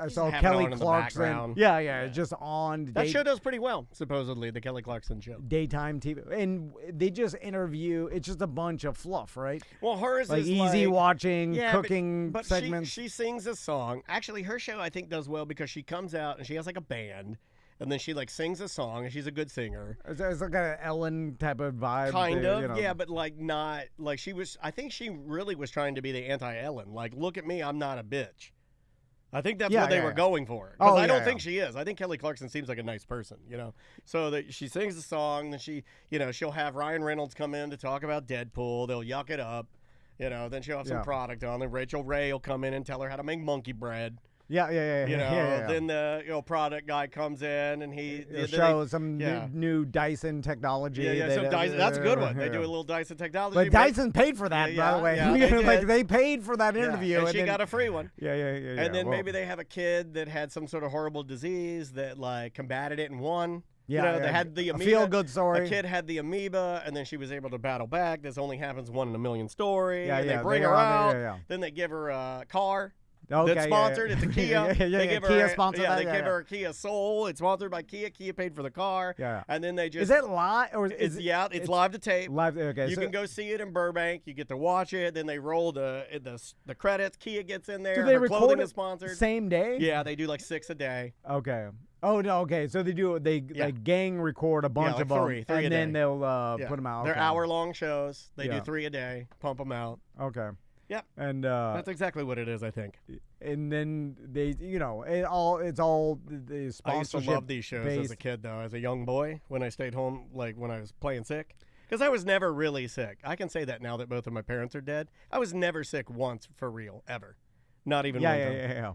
saw have it Kelly on in the Clarkson. background. Yeah, it's just on. That show does pretty well, supposedly, the Kelly Clarkson show. Daytime TV, and they just interview. It's just a bunch of fluff, right? Well, hers Like is easy watching, cooking but segments. She sings a song. Actually, her show I think does well because she comes out and she has like a band. And then she sings a song, and she's a good singer. It's like an Ellen type of vibe. Kind of, yeah, but not she was. I think she really was trying to be the anti-Ellen. Like, look at me, I'm not a bitch. I think that's what they were going for. Because I don't think she is. I think Kelly Clarkson seems like a nice person, So that she sings the song, then she'll have Ryan Reynolds come in to talk about Deadpool. They'll yuck it up, Then she'll have some product on. Then Rachel Ray will come in and tell her how to make monkey bread. Yeah. Then the product guy comes in and he shows some new Dyson technology. So Dyson, that's a good one. They do a little Dyson technology. But Dyson paid for that, by the way. Yeah, they paid for that interview, and she got a free one. Yeah. And then maybe they have a kid that had some sort of horrible disease that combated it and won. Yeah, they had the amoeba. A feel-good story. A kid had the amoeba, and then she was able to battle back. This only happens 1 in a million story. Yeah, and they bring her out. Then they give her a car. That's sponsored. It's a Kia. They give her Kia sponsored. They give her a Kia Soul. It's sponsored by Kia. Kia paid for the car. Yeah. And then they just. Is it live or it's live to tape. Live. Okay. You can go see it in Burbank. You get to watch it. Then they roll the credits. Kia gets in there. Do they her record clothing it is sponsored. Same day? Yeah, they do 6 a day. Okay. Oh no. Okay. So they do. They gang record a bunch of them, three and a then day. they'll put them out. They're hour-long shows. They do 3 a day. Pump them out. Okay. Yep. And that's exactly what it is, I think. And then they, it's all the sponsorship. I used to love these shows as a kid, though, as a young boy when I stayed home, when I was playing sick. Because I was never really sick. I can say that now that both of my parents are dead. I was never sick once for real, ever. Not even one time. Yeah.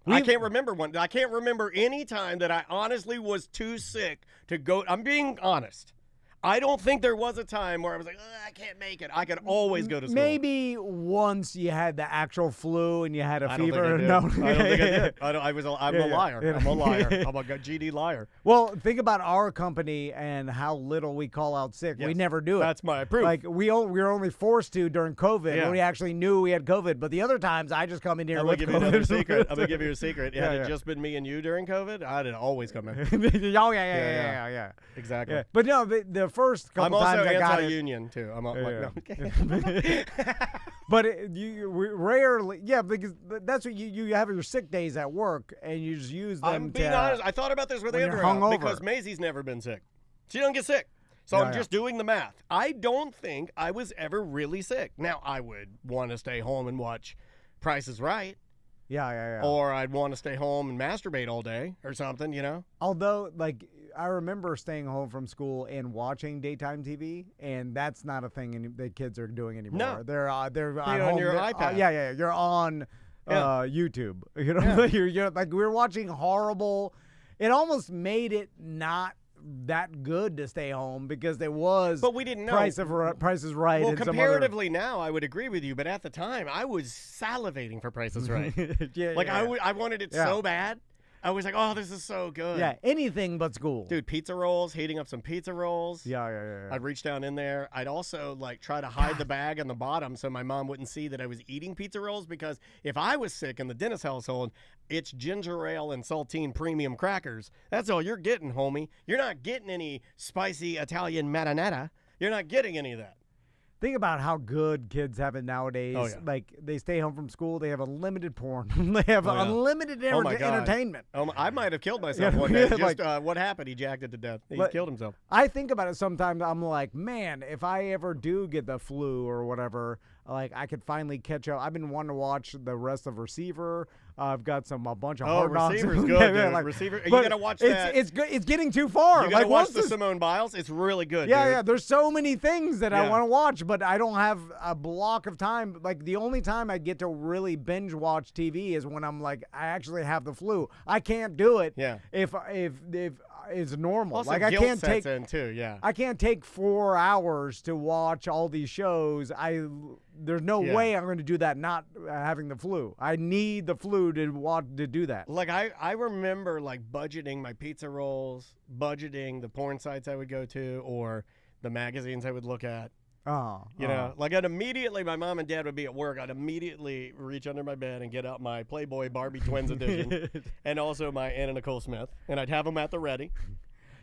I can't remember one. I can't remember any time that I honestly was too sick to go. I'm being honest. I don't think there was a time where I was like, I can't make it. I could always go to school. Maybe once you had the actual flu and you had a fever. I don't think I did. I'm a liar. I'm a liar. I'm a GD liar. Well, think about our company and how little we call out sick. Yes, we never do it. That's my proof. We were only forced to during COVID when we actually knew we had COVID. But the other times, I just come in here I'm with going to give you another secret. I'm going to give you a secret. Yeah, Had it just been me and you during COVID, I'd always come in. Oh, yeah. Exactly. Yeah. But no, the first couple I'm times also I got it. anti-union too. I'm no. But we rarely, because that's what you have your sick days at work, and you just use them. I'm being honest. I thought about this with Andrew because Maisie's never been sick. She doesn't get sick. So I'm just doing the math. I don't think I was ever really sick. Now, I would want to stay home and watch Price is Right. Yeah. Or I'd want to stay home and masturbate all day or something, Although, I remember staying home from school and watching daytime TV, and that's not a thing the kids are doing anymore. No. They're on your iPad. Yeah. You're on YouTube. You're we're watching horrible. It almost made it not that good to stay home because there was. But we didn't know. Price is Right. Well, and comparatively now, I would agree with you, but at the time, I was salivating for Price is Right. I wanted it so bad. I was like, oh, this is so good. Yeah, anything but school. Dude, pizza rolls, heating up some pizza rolls. Yeah. I'd reach down in there. I'd also try to hide the bag on the bottom so my mom wouldn't see that I was eating pizza rolls, because if I was sick in the Dennis household, it's ginger ale and saltine premium crackers. That's all you're getting, homie. You're not getting any spicy Italian marinara. You're not getting any of that. Think about how good kids have it nowadays. Oh, yeah. They stay home from school. They have unlimited porn. They have unlimited entertainment. I might have killed myself one day. What happened? He jacked it to death. He killed himself. I think about it sometimes. I'm like, man, if I ever do get the flu or whatever, like I could finally catch up. I've been wanting to watch the rest of Receiver. I've got a bunch of Hard Knocks. Receiver's good, dude. Like, Receiver, you gotta watch that. It's good. It's getting too far. You gotta like, watch the Simone Biles. It's really good. Yeah, dude. yeah. There's so many things that I want to watch, but I don't have a block of time. Like the only time I get to really binge watch TV is when I'm like, I actually have the flu. I can't do it. Yeah. If it's normal. Also, like I guilt can't sets take in too. Yeah. I can't take 4 hours to watch all these shows. There's no way I'm going to do that not having the flu. I need the flu to do that. Like I remember like budgeting my pizza rolls, budgeting the porn sites I would go to, or the magazines I would look at. You know, like I'd immediately, my mom and dad would be at work. I'd immediately reach under my bed and get out my Playboy Barbie Twins edition, and also my Anna Nicole Smith, and I'd have them at the ready.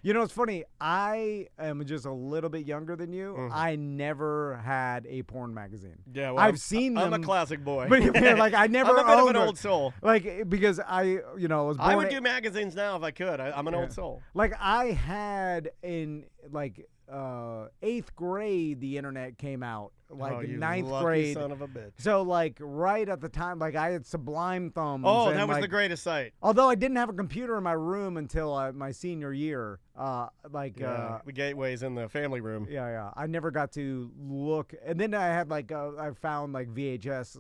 You know, it's funny. I am just a little bit younger than you. Mm-hmm. I never had a porn magazine. Yeah, well, I've seen them. I'm a classic boy. But like I never I'm a bit of owned an one. old soul. Like because I was born. I would do magazines now if I could. I'm an old soul. Like I had in like 8th grade, the internet came out. Like you 9th lucky grade. son of a bitch. So like right at the time, like I had Sublime Thumbs. Oh, and, that was like, the greatest site. Although I didn't have a computer in my room until my senior year. The gateways in the family room. Yeah. I never got to look. And then I had like I found like VHS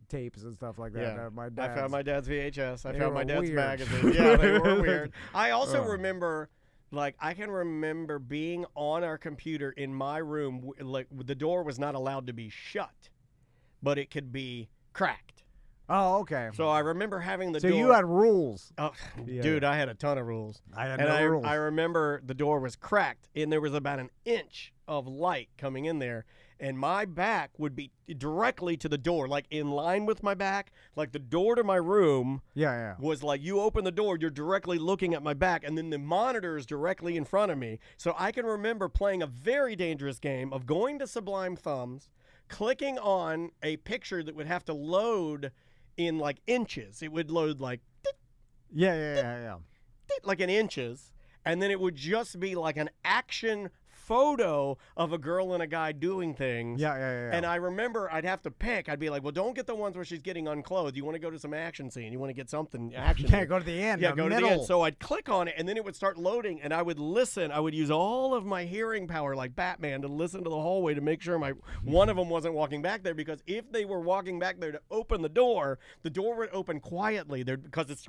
tapes and stuff like that. Yeah, I found my dad's VHS. I They found my were dad's weird. magazine. Yeah, they were weird. I also remember, like, I can remember being on our computer in my room. Like, the door was not allowed to be shut, but it could be cracked. Oh, okay. So I remember having the So door. you had rules. Oh, dude, I had a ton of rules. I had and no rules. I remember the door was cracked, and there was about an inch of light coming in there, and my back would be directly to the door, like in line with my back. Like the door to my room was like, you open the door, you're directly looking at my back, and then the monitor is directly in front of me. So I can remember playing a very dangerous game of going to Sublime Thumbs, clicking on a picture that would have to load in like inches. It would load like like in inches, and then it would just be like an action photo of a girl and a guy doing things. And I remember I'd have to pick. I'd be like, well, don't get the ones where she's getting unclothed. You want to go to some action scene. You want to get something action. You can't go to the end. Yeah, go to the end. So I'd click on it, and then it would start loading, and I would listen. I would use all of my hearing power like Batman to listen to the hallway to make sure one of them wasn't walking back there, because if they were walking back there to open the door would open quietly there, because it's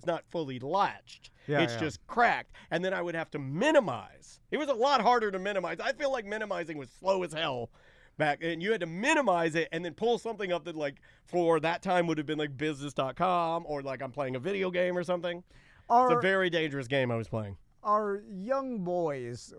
not fully latched. It's just cracked. And then I would have to minimize. It was a lot harder to minimize. I feel like minimizing was slow as hell back, and you had to minimize it and then pull something up that, like, for that time would have been like business.com, or like I'm playing a video game or something. It's a very dangerous game I was playing. Are young boys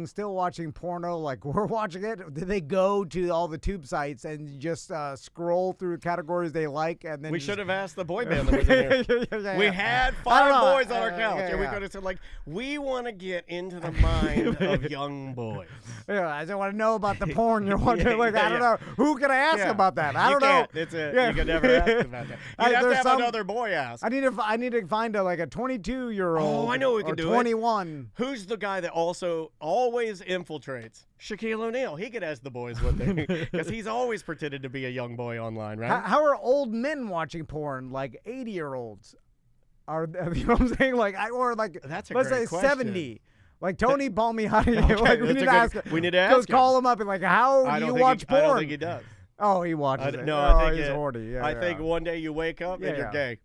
still watching porno like we're watching it? Do they go to all the tube sites and just scroll through categories they like? And then we should have asked the boy band that was in here. We had 5 boys on our couch, and we could have said, like, we want to get into the mind of young boys. Yeah, I just want to know about the porn you're watching. I don't know. Who can I ask about that? I don't know. You could never ask about that. You'd have to have another boy ask. I need to find a 22-year-old. Oh, I know who can do 21. Who's the guy that also always infiltrates? Shaquille O'Neal. He could ask the boys what they, because he's always pretended to be a young boy online, right? How are old men watching porn? Like 80-year-olds? You know what I'm saying? That's a let's great say question. 70. Like Tony Palmihani. Okay, we need to ask him. We need to ask him. Call him up and how do you watch porn? I don't think he does. Oh, he watches it. No, I think he's horny. I think one day you wake up and you're gay.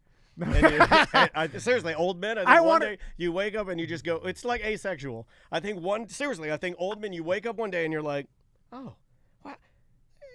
Seriously, old men. One day you wake up and you just go. It's like asexual. I think old men. You wake up one day and you're like, oh, what?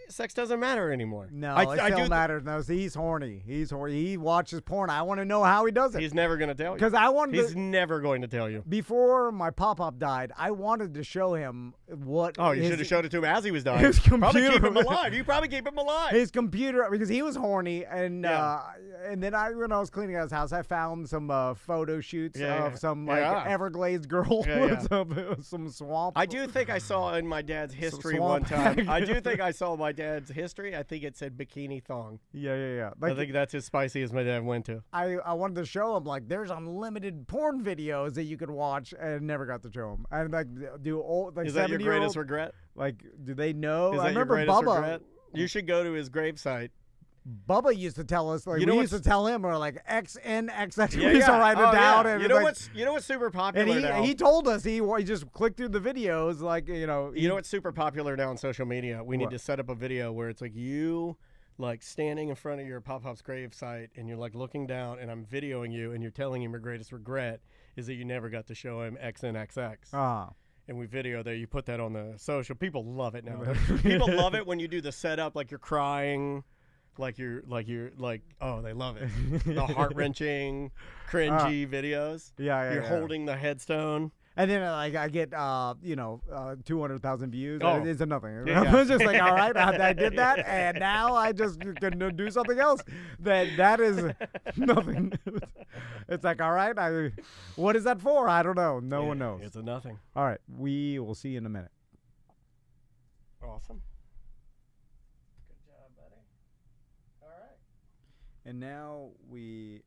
Sex doesn't matter anymore. No, it still matters. No, he's horny. He's horny. He watches porn. I want to know how he does it. He's never going to tell you. Because He's never going to tell you. Before my pop-up died, I wanted to show him what. Oh, you should have showed it to him as he was dying. His computer. Probably keep him alive. You probably keep him alive. His computer, because he was horny, and then when I was cleaning out his house, I found some photo shoots of some Everglades girl with some swamp. I do think I saw in my dad's history one time. I do think I saw my dad's history. I think it said bikini thong. Yeah. I think that's as spicy as my dad went to. I wanted to show him, there's unlimited porn videos that you could watch, and never got to show him. And is that your greatest regret? Do they know? Is I that your remember greatest Bubba. regret? You should go to his gravesite. Bubba used to tell us, like, You know we used to tell him, or like XNXX. We used to write it down. And you know what's super popular now? And he told us, he just clicked through the videos, like, You know what's super popular now on social media? We need to set up a video where it's like you, like, standing in front of your Pop-Pop's gravesite, and you're, like, looking down, and I'm videoing you, and you're telling him your greatest regret is that you never got to show him XNXX. And we video there. You put that on the social. People love it now. People love it when you do the setup, like you're crying. Like you're oh, they love it. The heart-wrenching, cringy videos. You're holding the headstone. And then I get 200,000 views. Oh. It's nothing. Yeah. I was just like, all right, I did that, and now I just can do something else. That is nothing. It's like, all right, what is that for? I don't know. No one knows. It's a nothing. All right, we will see you in a minute. Awesome. Good job, buddy. All right. And now That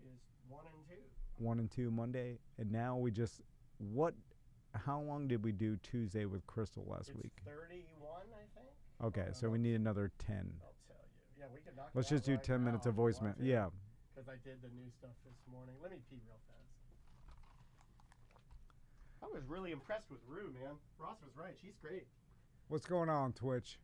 is 1 and 2. 1 and 2 Monday, and now we just how long did we do Tuesday with Crystal last week? 31, I think. Okay, so we need another 10. I'll tell you. Yeah, we can knock Let's it out just do right 10 minutes now of if you voicemail. want to. Yeah. Because I did the new stuff this morning. Let me pee real fast. I was really impressed with Rue, man. Ross was right. She's great. What's going on, Twitch?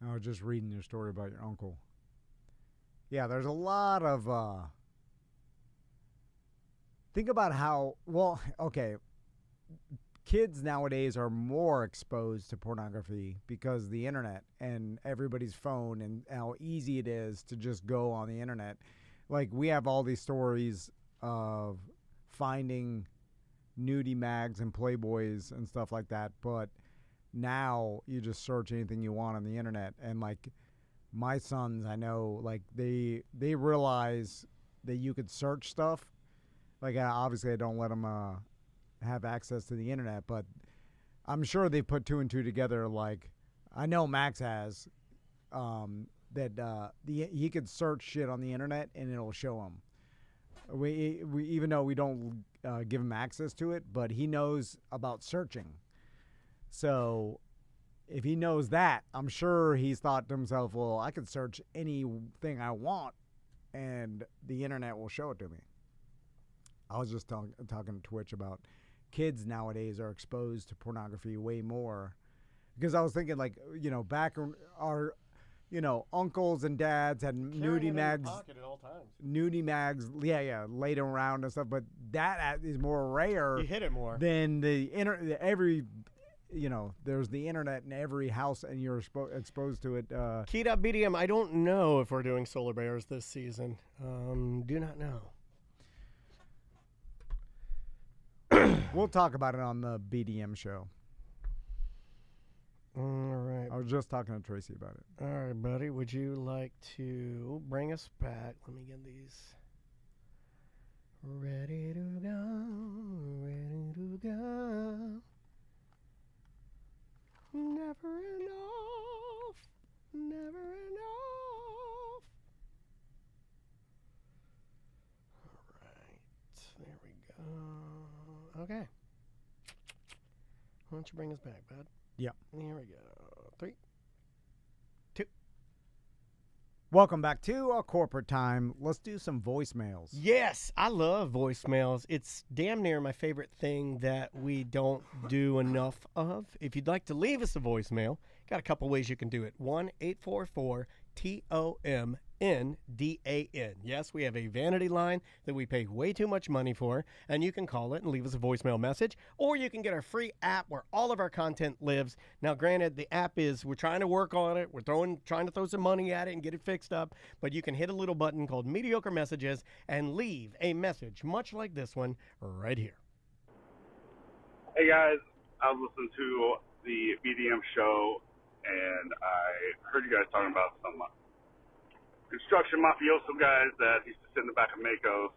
I was just reading your story about your uncle. Yeah, there's a lot of think about how kids nowadays are more exposed to pornography because of the internet and everybody's phone and how easy it is to just go on the internet. Like, we have all these stories of finding nudie mags and Playboys and stuff like that, but now you just search anything you want on the internet. And like my sons, I know, like they realize that you could search stuff. Like, obviously I don't let them have access to the internet, but I'm sure they put 2 and 2 together. Like, I know Max has that he could search shit on the internet and it'll show him. We even though we don't give him access to it, but he knows about searching. So if he knows that, I'm sure he's thought to himself, well, I could search anything I want and the internet will show it to me. I was just talking to Twitch about kids nowadays are exposed to pornography way more. Because I was thinking, like, back our, uncles and dads had nudie mags. Pocket at all times. Nudie mags, laid around and stuff. But that is more rare. You hit it more Than there's the internet in every house, and you're exposed to it. Keyed-up BDM, I don't know if we're doing Solar Bears this season. Do not know. We'll talk about it on the BDM show. All right. I was just talking to Tracy about it. All right, buddy. Would you like to bring us back? Let me get these ready to go. Ready to go. Never enough. Never enough. All right. There we go. Okay. Why don't you bring us back, bud? Yeah. Here we go. 3, 2. Welcome back to our corporate time. Let's do some voicemails. Yes, I love voicemails. It's damn near my favorite thing that we don't do enough of. If you'd like to leave us a voicemail, got a couple ways you can do it. 1-844-TOMNDAN. Yes, we have a vanity line that we pay way too much money for, and you can call it and leave us a voicemail message, or you can get our free app where all of our content lives. Now, granted, the app we're trying to work on it. We're trying to throw some money at it and get it fixed up, but you can hit a little button called Mediocre Messages and leave a message much like this one right here. Hey, guys. I was listening to the BDM show, and I heard you guys talking about some construction mafioso guys that used to sit in the back of Mako's,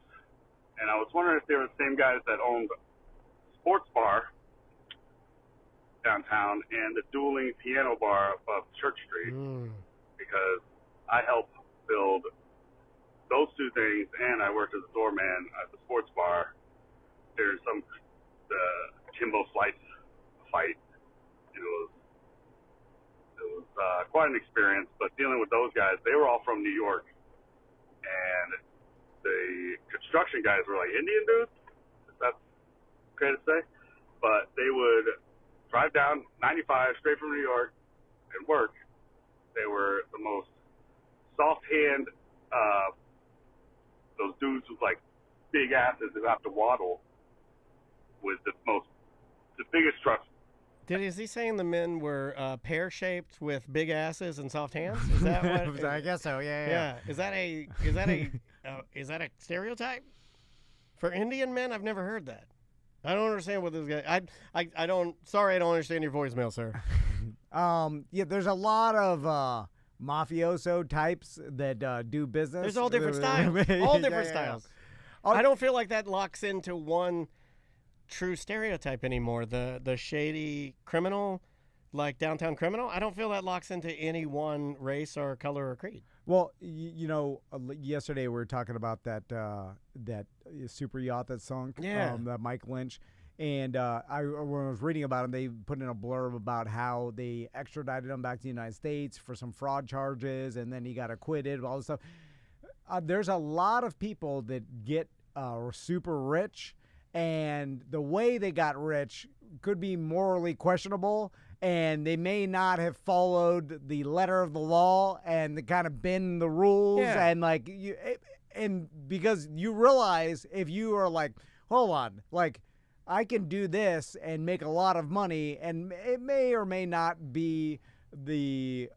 and I was wondering if they were the same guys that owned Sports Bar downtown and the Dueling Piano Bar above Church Street, because I helped build those two things, and I worked as a doorman at the Sports Bar during the Kimbo Slice fight. It was quite an experience, but dealing with those guys, they were all from New York, and the construction guys were like Indian dudes, if that's okay to say, but they would drive down 95 straight from New York and work. They were the most soft hand, those dudes with like big asses who have to waddle with the biggest trucks. Is he saying the men were pear-shaped with big asses and soft hands? Is that what? I guess so. Yeah. Is that a stereotype for Indian men? I've never heard that. I don't understand what this guy. I don't. Sorry, I don't understand your voicemail, sir. Yeah, there's a lot of mafioso types that do business. There's all different styles. All different styles. I don't feel like that locks into one true stereotype anymore. The shady criminal, like downtown criminal, I don't feel that locks into any one race or color or creed. Well, yesterday we were talking about that super yacht that sunk, that Mike Lynch, and when I was reading about him, they put in a blurb about how they extradited him back to the United States for some fraud charges, and then he got acquitted, all this stuff. There's a lot of people that get super rich, and the way they got rich could be morally questionable, and they may not have followed the letter of the law and kind of bend the rules, and and because you realize if you are like, hold on, like I can do this and make a lot of money, and it may or may not be the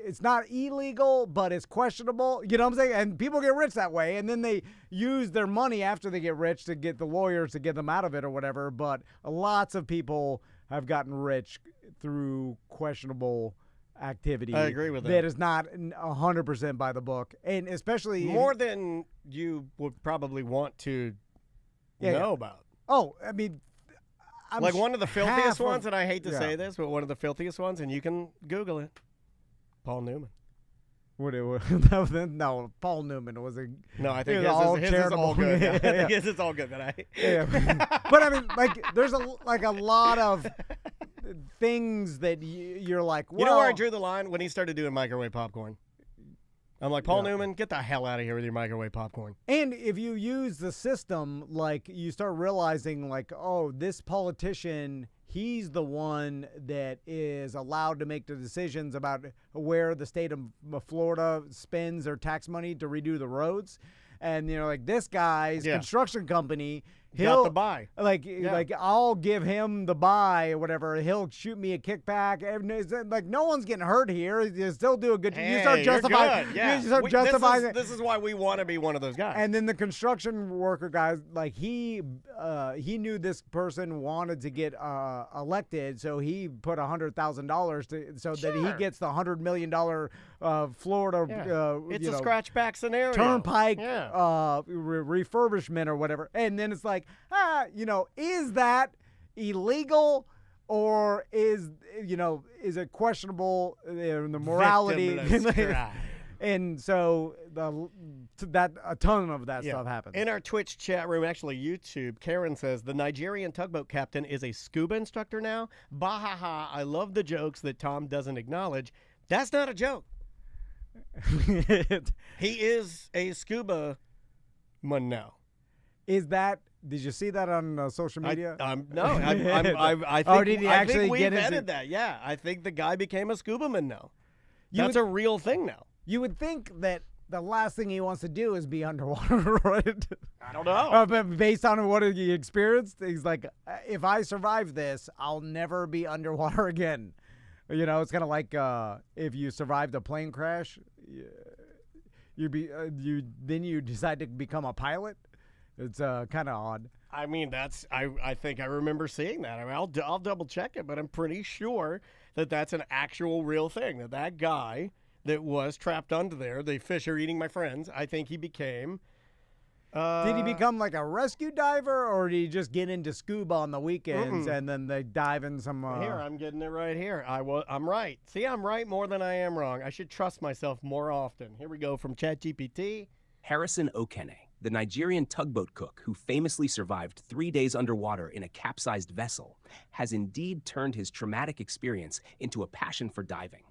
it's not illegal, but it's questionable. You know what I'm saying? And people get rich that way, and then they use their money after they get rich to get the lawyers to get them out of it or whatever. But lots of people have gotten rich through questionable activity. I agree with that. That is not 100% by the book, and especially more than you would probably want to know about. Oh, I mean, like one of the filthiest ones, and I hate to say this, but one of the filthiest ones, and you can Google it. Paul Newman. No, Paul Newman was a. No, I think his is all good. I think his is all good, but but I mean, like, there's a lot of things that you're like. Well, you know where I drew the line? When he started doing microwave popcorn. I'm like, Paul Newman, get the hell out of here with your microwave popcorn. And if you use the system, like, you start realizing, like, oh, this politician, he's the one that is allowed to make the decisions about where the state of Florida spends their tax money to redo the roads. And, like, this guy's construction company, got the buy. Like, I'll give him the buy or whatever. He'll shoot me a kickback. Like, no one's getting hurt here. You still do a good job. You start justifying. You start justifying it. This is why we want to be one of those guys. And then the construction worker guys, like, he knew this person wanted to get elected, so he put $100,000 so that he gets the $100 million Florida. It's a scratch back scenario. Turnpike refurbishment or whatever. And then it's like, is that illegal, or is it questionable in the morality? And so a ton of that stuff happens. In our Twitch chat room, actually YouTube, Karen says the Nigerian tugboat captain is a scuba instructor now. Bahaha! I love the jokes that Tom doesn't acknowledge. That's not a joke. He is a scuba man now. Did you see that on social media? No. I think, or did he actually we've vetted that. Yeah, I think the guy became a scuba man now. That's a real thing now. You would think that the last thing he wants to do is be underwater, right? I don't know. But based on what he experienced, he's like, if I survive this, I'll never be underwater again. It's kind of like if you survived a plane crash, you decide to become a pilot. It's kind of odd. I mean, I think I remember seeing that. I mean, I'll double check it, but I'm pretty sure that that's an actual real thing. That guy that was trapped under there. The fish are eating my friends. I think he became... did he become like a rescue diver, or did he just get into scuba on the weekends and then they dive in some... Here, I'm getting it right here. I'm right. See, I'm right more than I am wrong. I should trust myself more often. Here we go from ChatGPT. Harrison Okene, the Nigerian tugboat cook who famously survived 3 days underwater in a capsized vessel, has indeed turned his traumatic experience into a passion for diving.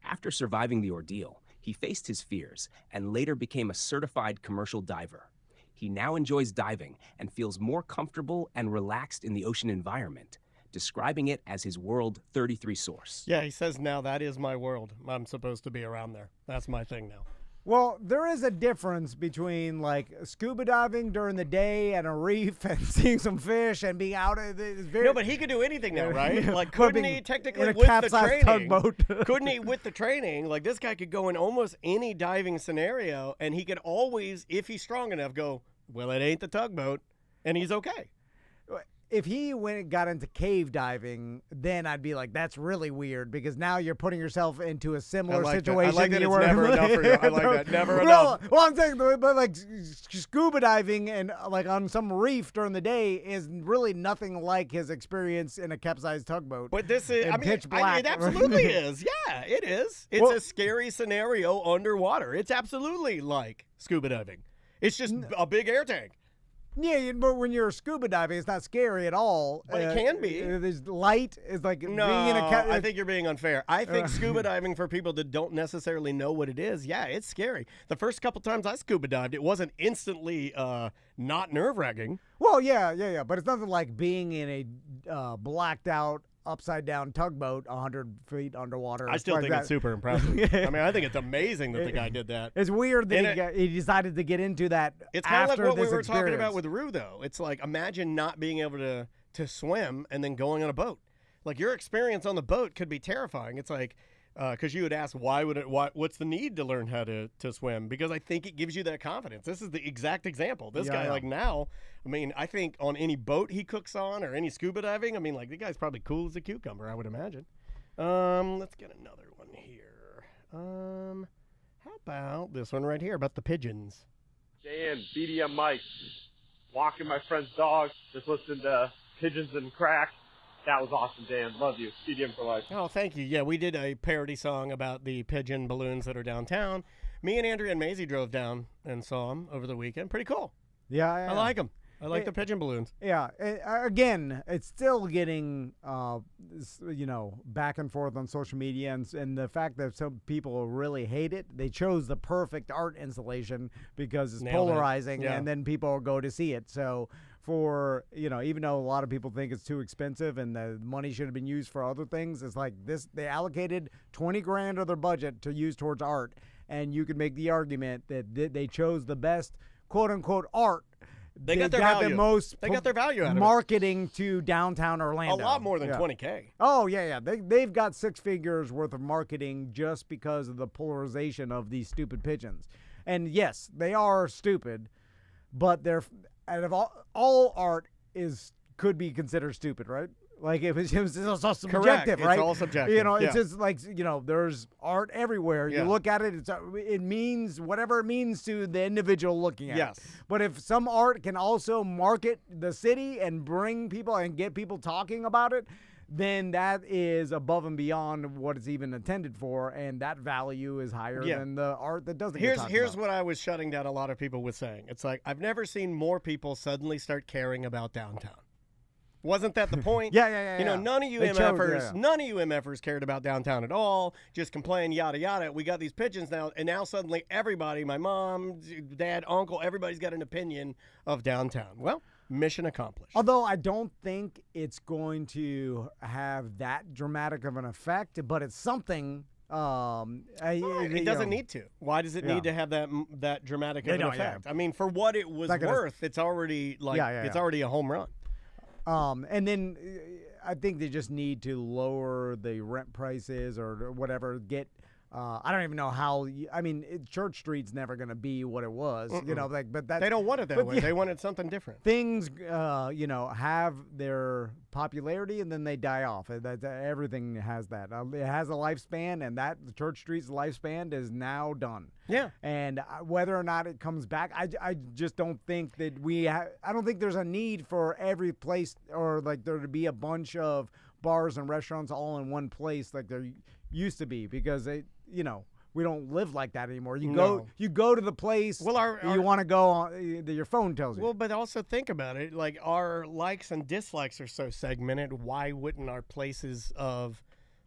After surviving the ordeal, he faced his fears and later became a certified commercial diver. He now enjoys diving and feels more comfortable and relaxed in the ocean environment, describing it as his World 33 source. Yeah, he says now that is my world. I'm supposed to be around there. That's my thing now. Well, there is a difference between like scuba diving during the day at a reef and seeing some fish and being out. No, but he could do anything now, right? Like, couldn't he technically in a with the capsized training? Tugboat. Couldn't he with the training? Like, this guy could go in almost any diving scenario, and he could always, if he's strong enough, go, well, it ain't the tugboat, and he's okay. If he got into cave diving, then I'd be like, that's really weird, because now you're putting yourself into a similar situation. I like that it's never enough for you. I like that. Never enough. Well, I'm saying, but like scuba diving and like on some reef during the day is really nothing like his experience in a capsized tugboat. But this is, pitch black. It absolutely is. Yeah, it is. It's a scary scenario underwater. It's absolutely like scuba diving. It's just a big air tank. Yeah, but when you're scuba diving, it's not scary at all. But it can be. There's light. It's like being in a I think you're being unfair. I think scuba diving, for people that don't necessarily know what it is, yeah, it's scary. The first couple times I scuba dived, it wasn't instantly not nerve-wracking. Well, yeah. But it's nothing like being in a blacked out, upside down tugboat 100 feet underwater. I still think it's super impressive. I mean, I think it's amazing that the guy did that. It's weird that he decided to get into that. It's kind of like what we were experience. talking about with Rue, though. It's like, imagine not being able to swim and then going on a boat. Like, your experience on the boat could be terrifying. It's like, because you would ask, what's the need to learn how to swim? Because I think it gives you that confidence. This is the exact example. This guy, like, now, I mean, I think on any boat he cooks on or any scuba diving, I mean, like, the guy's probably cool as a cucumber, I would imagine. Let's get another one here. How about this one right here about the pigeons? Dan, BDM Mike, walking my friend's dog, just listening to Pigeons and Crack. That was awesome, Dan. Love you. BDM for life. Oh, thank you. Yeah, we did a parody song about the pigeon balloons that are downtown. Me and Andrea and Maisie drove down and saw them over the weekend. Pretty cool. Yeah. I like them. I like the pigeon balloons. Yeah. Again, it's still getting, back and forth on social media, and the fact that some people really hate it. They chose the perfect art installation because it's polarizing, and then people go to see it. So for, even though a lot of people think it's too expensive and the money should have been used for other things, it's like this, they allocated $20,000 of their budget to use towards art. And you could make the argument that they chose the best quote unquote art. They got their value. They got their value out of marketing to downtown Orlando. A lot more than $20K. Oh, yeah. They've got 6 figures worth of marketing just because of the polarization of these stupid pigeons. And yes, they are stupid, but they're out of all art could be considered stupid, right? Like it was all subjective, right? It's all subjective. It's just like, there's art everywhere. You look at it, it means whatever it means to the individual looking at it. But if some art can also market the city and bring people and get people talking about it, then that is above and beyond what it's even intended for, and that value is higher than the art that doesn't get talked Here's about. what I was shutting down a lot of people with saying. It's like, I've never seen more people suddenly start caring about downtown. Wasn't that the point? Yeah. None of you MFers cared about downtown at all. Just complain, yada, yada. We got these pigeons now, and now suddenly everybody, my mom, dad, uncle, everybody's got an opinion of downtown. Well, mission accomplished. Although I don't think it's going to have that dramatic of an effect, but it's something. It doesn't need to. Why does it need to have that dramatic of an effect? Yeah. I mean, for what it was worth, it's already it's already a home run. And then I think they just need to lower the rent prices or whatever, get I don't even know how. Church Street's never going to be what it was, but that they don't want it that way. Yeah, they wanted something different. Things, have their popularity and then they die off. Everything has that. It has a lifespan, and that Church Street's lifespan is now done. Yeah. And whether or not it comes back, I just don't think that I don't think there's a need for every place or like there to be a bunch of bars and restaurants all in one place like there used to be, because we don't live like that anymore. You go to the place you want to go on, that your phone tells you. Well, but also think about it. Like, our likes and dislikes are so segmented. Why wouldn't our places of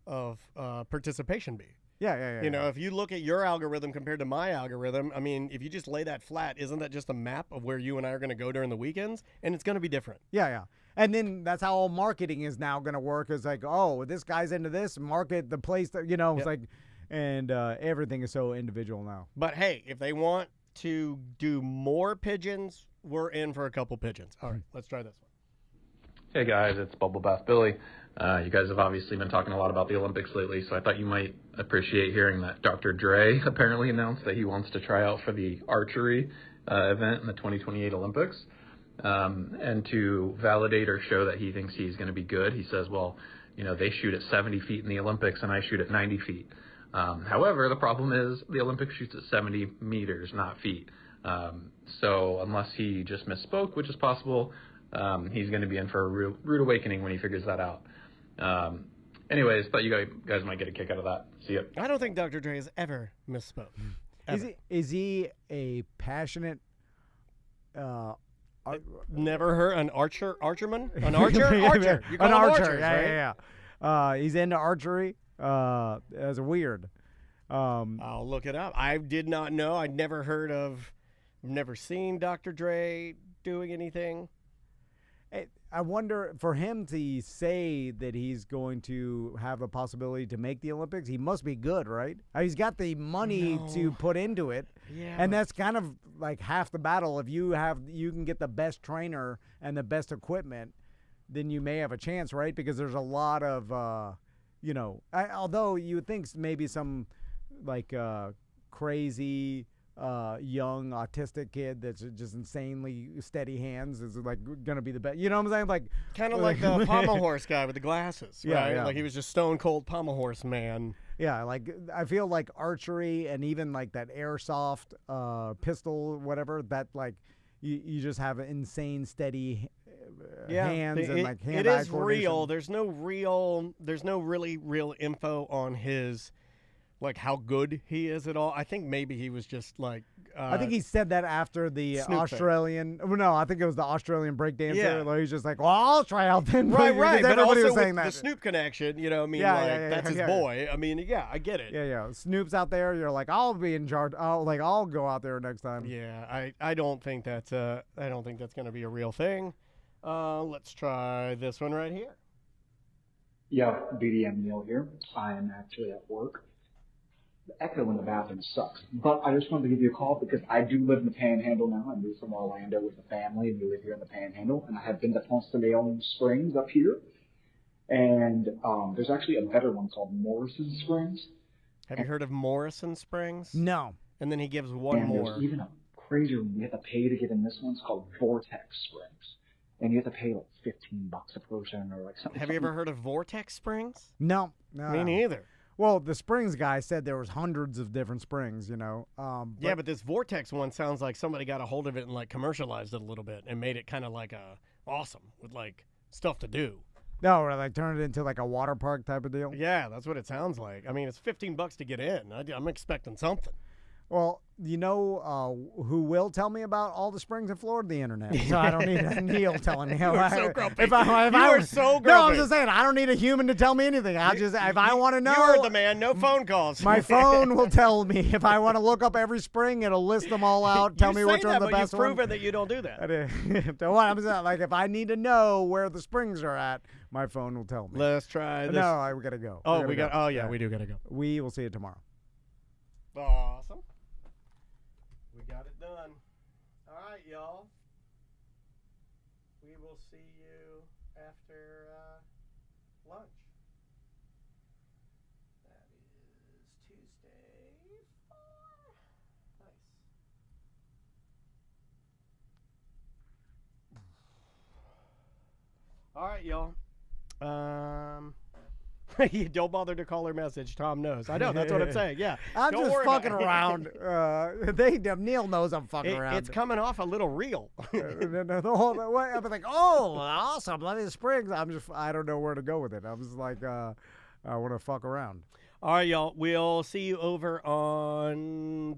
participation be? Yeah. If you look at your algorithm compared to my algorithm, if you just lay that flat, isn't that just a map of where you and I are going to go during the weekends? And it's going to be different. Yeah. And then that's how all marketing is now going to work. It's like, oh, this guy's into this, market the place that, it's like, and everything is so individual now. But hey, if they want to do more pigeons, we're in for a couple pigeons. All right, let's try this one. Hey guys, it's Bubble Bath Billy. You guys have obviously been talking a lot about the Olympics lately, so I thought you might appreciate hearing that Dr. Dre apparently announced that he wants to try out for the archery event in the 2028 Olympics. And to validate or show that he thinks he's going to be good, he says, well, they shoot at 70 feet in the Olympics and I shoot at 90 feet. However, the problem is the Olympics shoots at 70 meters, not feet. So unless he just misspoke, which is possible, he's going to be in for a rude awakening when he figures that out. Anyways, thought you guys might get a kick out of that. See ya. I don't think Dr. Dre has ever misspoke. Ever. Is he a passionate... Never heard an archerman? An archer? Archer. You call an them archer. archers, right? Yeah. He's into archery. As weird. I'll look it up. I did not know. I'd never seen Dr. Dre doing anything. I wonder, for him to say that he's going to have a possibility to make the Olympics, he must be good, right? He's got the money to put into it. Yeah, and that's kind of like half the battle. If you can get the best trainer and the best equipment, then you may have a chance, right? Because there's a lot of, although you would think maybe some like crazy young autistic kid that's just insanely steady hands is like gonna be the best. You know what I'm saying? Like kind of like the pommel horse guy with the glasses, right? Yeah. Like he was just stone cold pommel horse man. Yeah, like I feel like archery and even like that airsoft pistol, whatever, that like you just have an insane steady hands and like hand-eye it is real. There's no really real info on his like how good he is at all. I think maybe he was just like I think he said that after the Australian I think it was the Australian breakdancer. Yeah. Like he's just like, well, I'll try out then. Right. Everybody but also was saying with that. the Snoop connection, that's his boy. I mean, I get it. Yeah. Snoop's out there. You're like, I'll be in charge. I'll go out there next time. Yeah, I don't think that's gonna be a real thing. Let's try this one right here. Yeah, BDM Neil here. I am actually at work. The echo in the bathroom sucks, but I just wanted to give you a call because I do live in the Panhandle now. I moved from Orlando with the family, and we live here in the Panhandle, and I have been to Ponce de Leon Springs up here, and there's actually a better one called Morrison Springs. Have you heard of Morrison Springs? No. And then he gives one more. There's even a crazier one. You have to pay to get in this one. It's called Vortex Springs. And you have to pay like $15 a person or like something. Have you ever heard of Vortex Springs? No. Me neither. Well, the Springs guy said there was hundreds of different springs, But this Vortex one sounds like somebody got a hold of it and like commercialized it a little bit and made it kind of like awesome with like stuff to do. No, or like turn it into like a water park type of deal. Yeah, that's what it sounds like. I mean, it's $15 to get in. I'm expecting something. Well, who will tell me about all the springs in Florida? The internet. So I don't need Neil telling me. You are so grumpy. You are so grumpy. No, I'm just saying I don't need a human to tell me anything. If I want to know. You heard the man. No phone calls. My phone will tell me. If I want to look up every spring, it'll list them all out. Tell me which one's the best one. You've proven that you don't do that. I'm saying, like if I need to know where the springs are at, my phone will tell me. Let's try this. No, we gotta go. Oh, we got. Oh yeah, we do gotta go. We will see you tomorrow. Awesome. We got it done. All right, y'all. We will see you after lunch. That is Tuesday. All right, y'all. You don't bother to call or message. Tom knows. I know. That's what I'm saying. Yeah. I'm Don't just worry fucking about it. around. Neil knows I'm fucking around. It's coming off a little real. the whole way, I'm like, oh, awesome. Let me Springs. I don't know where to go with it. I was like, I want to fuck around. All right, y'all. We'll see you over on the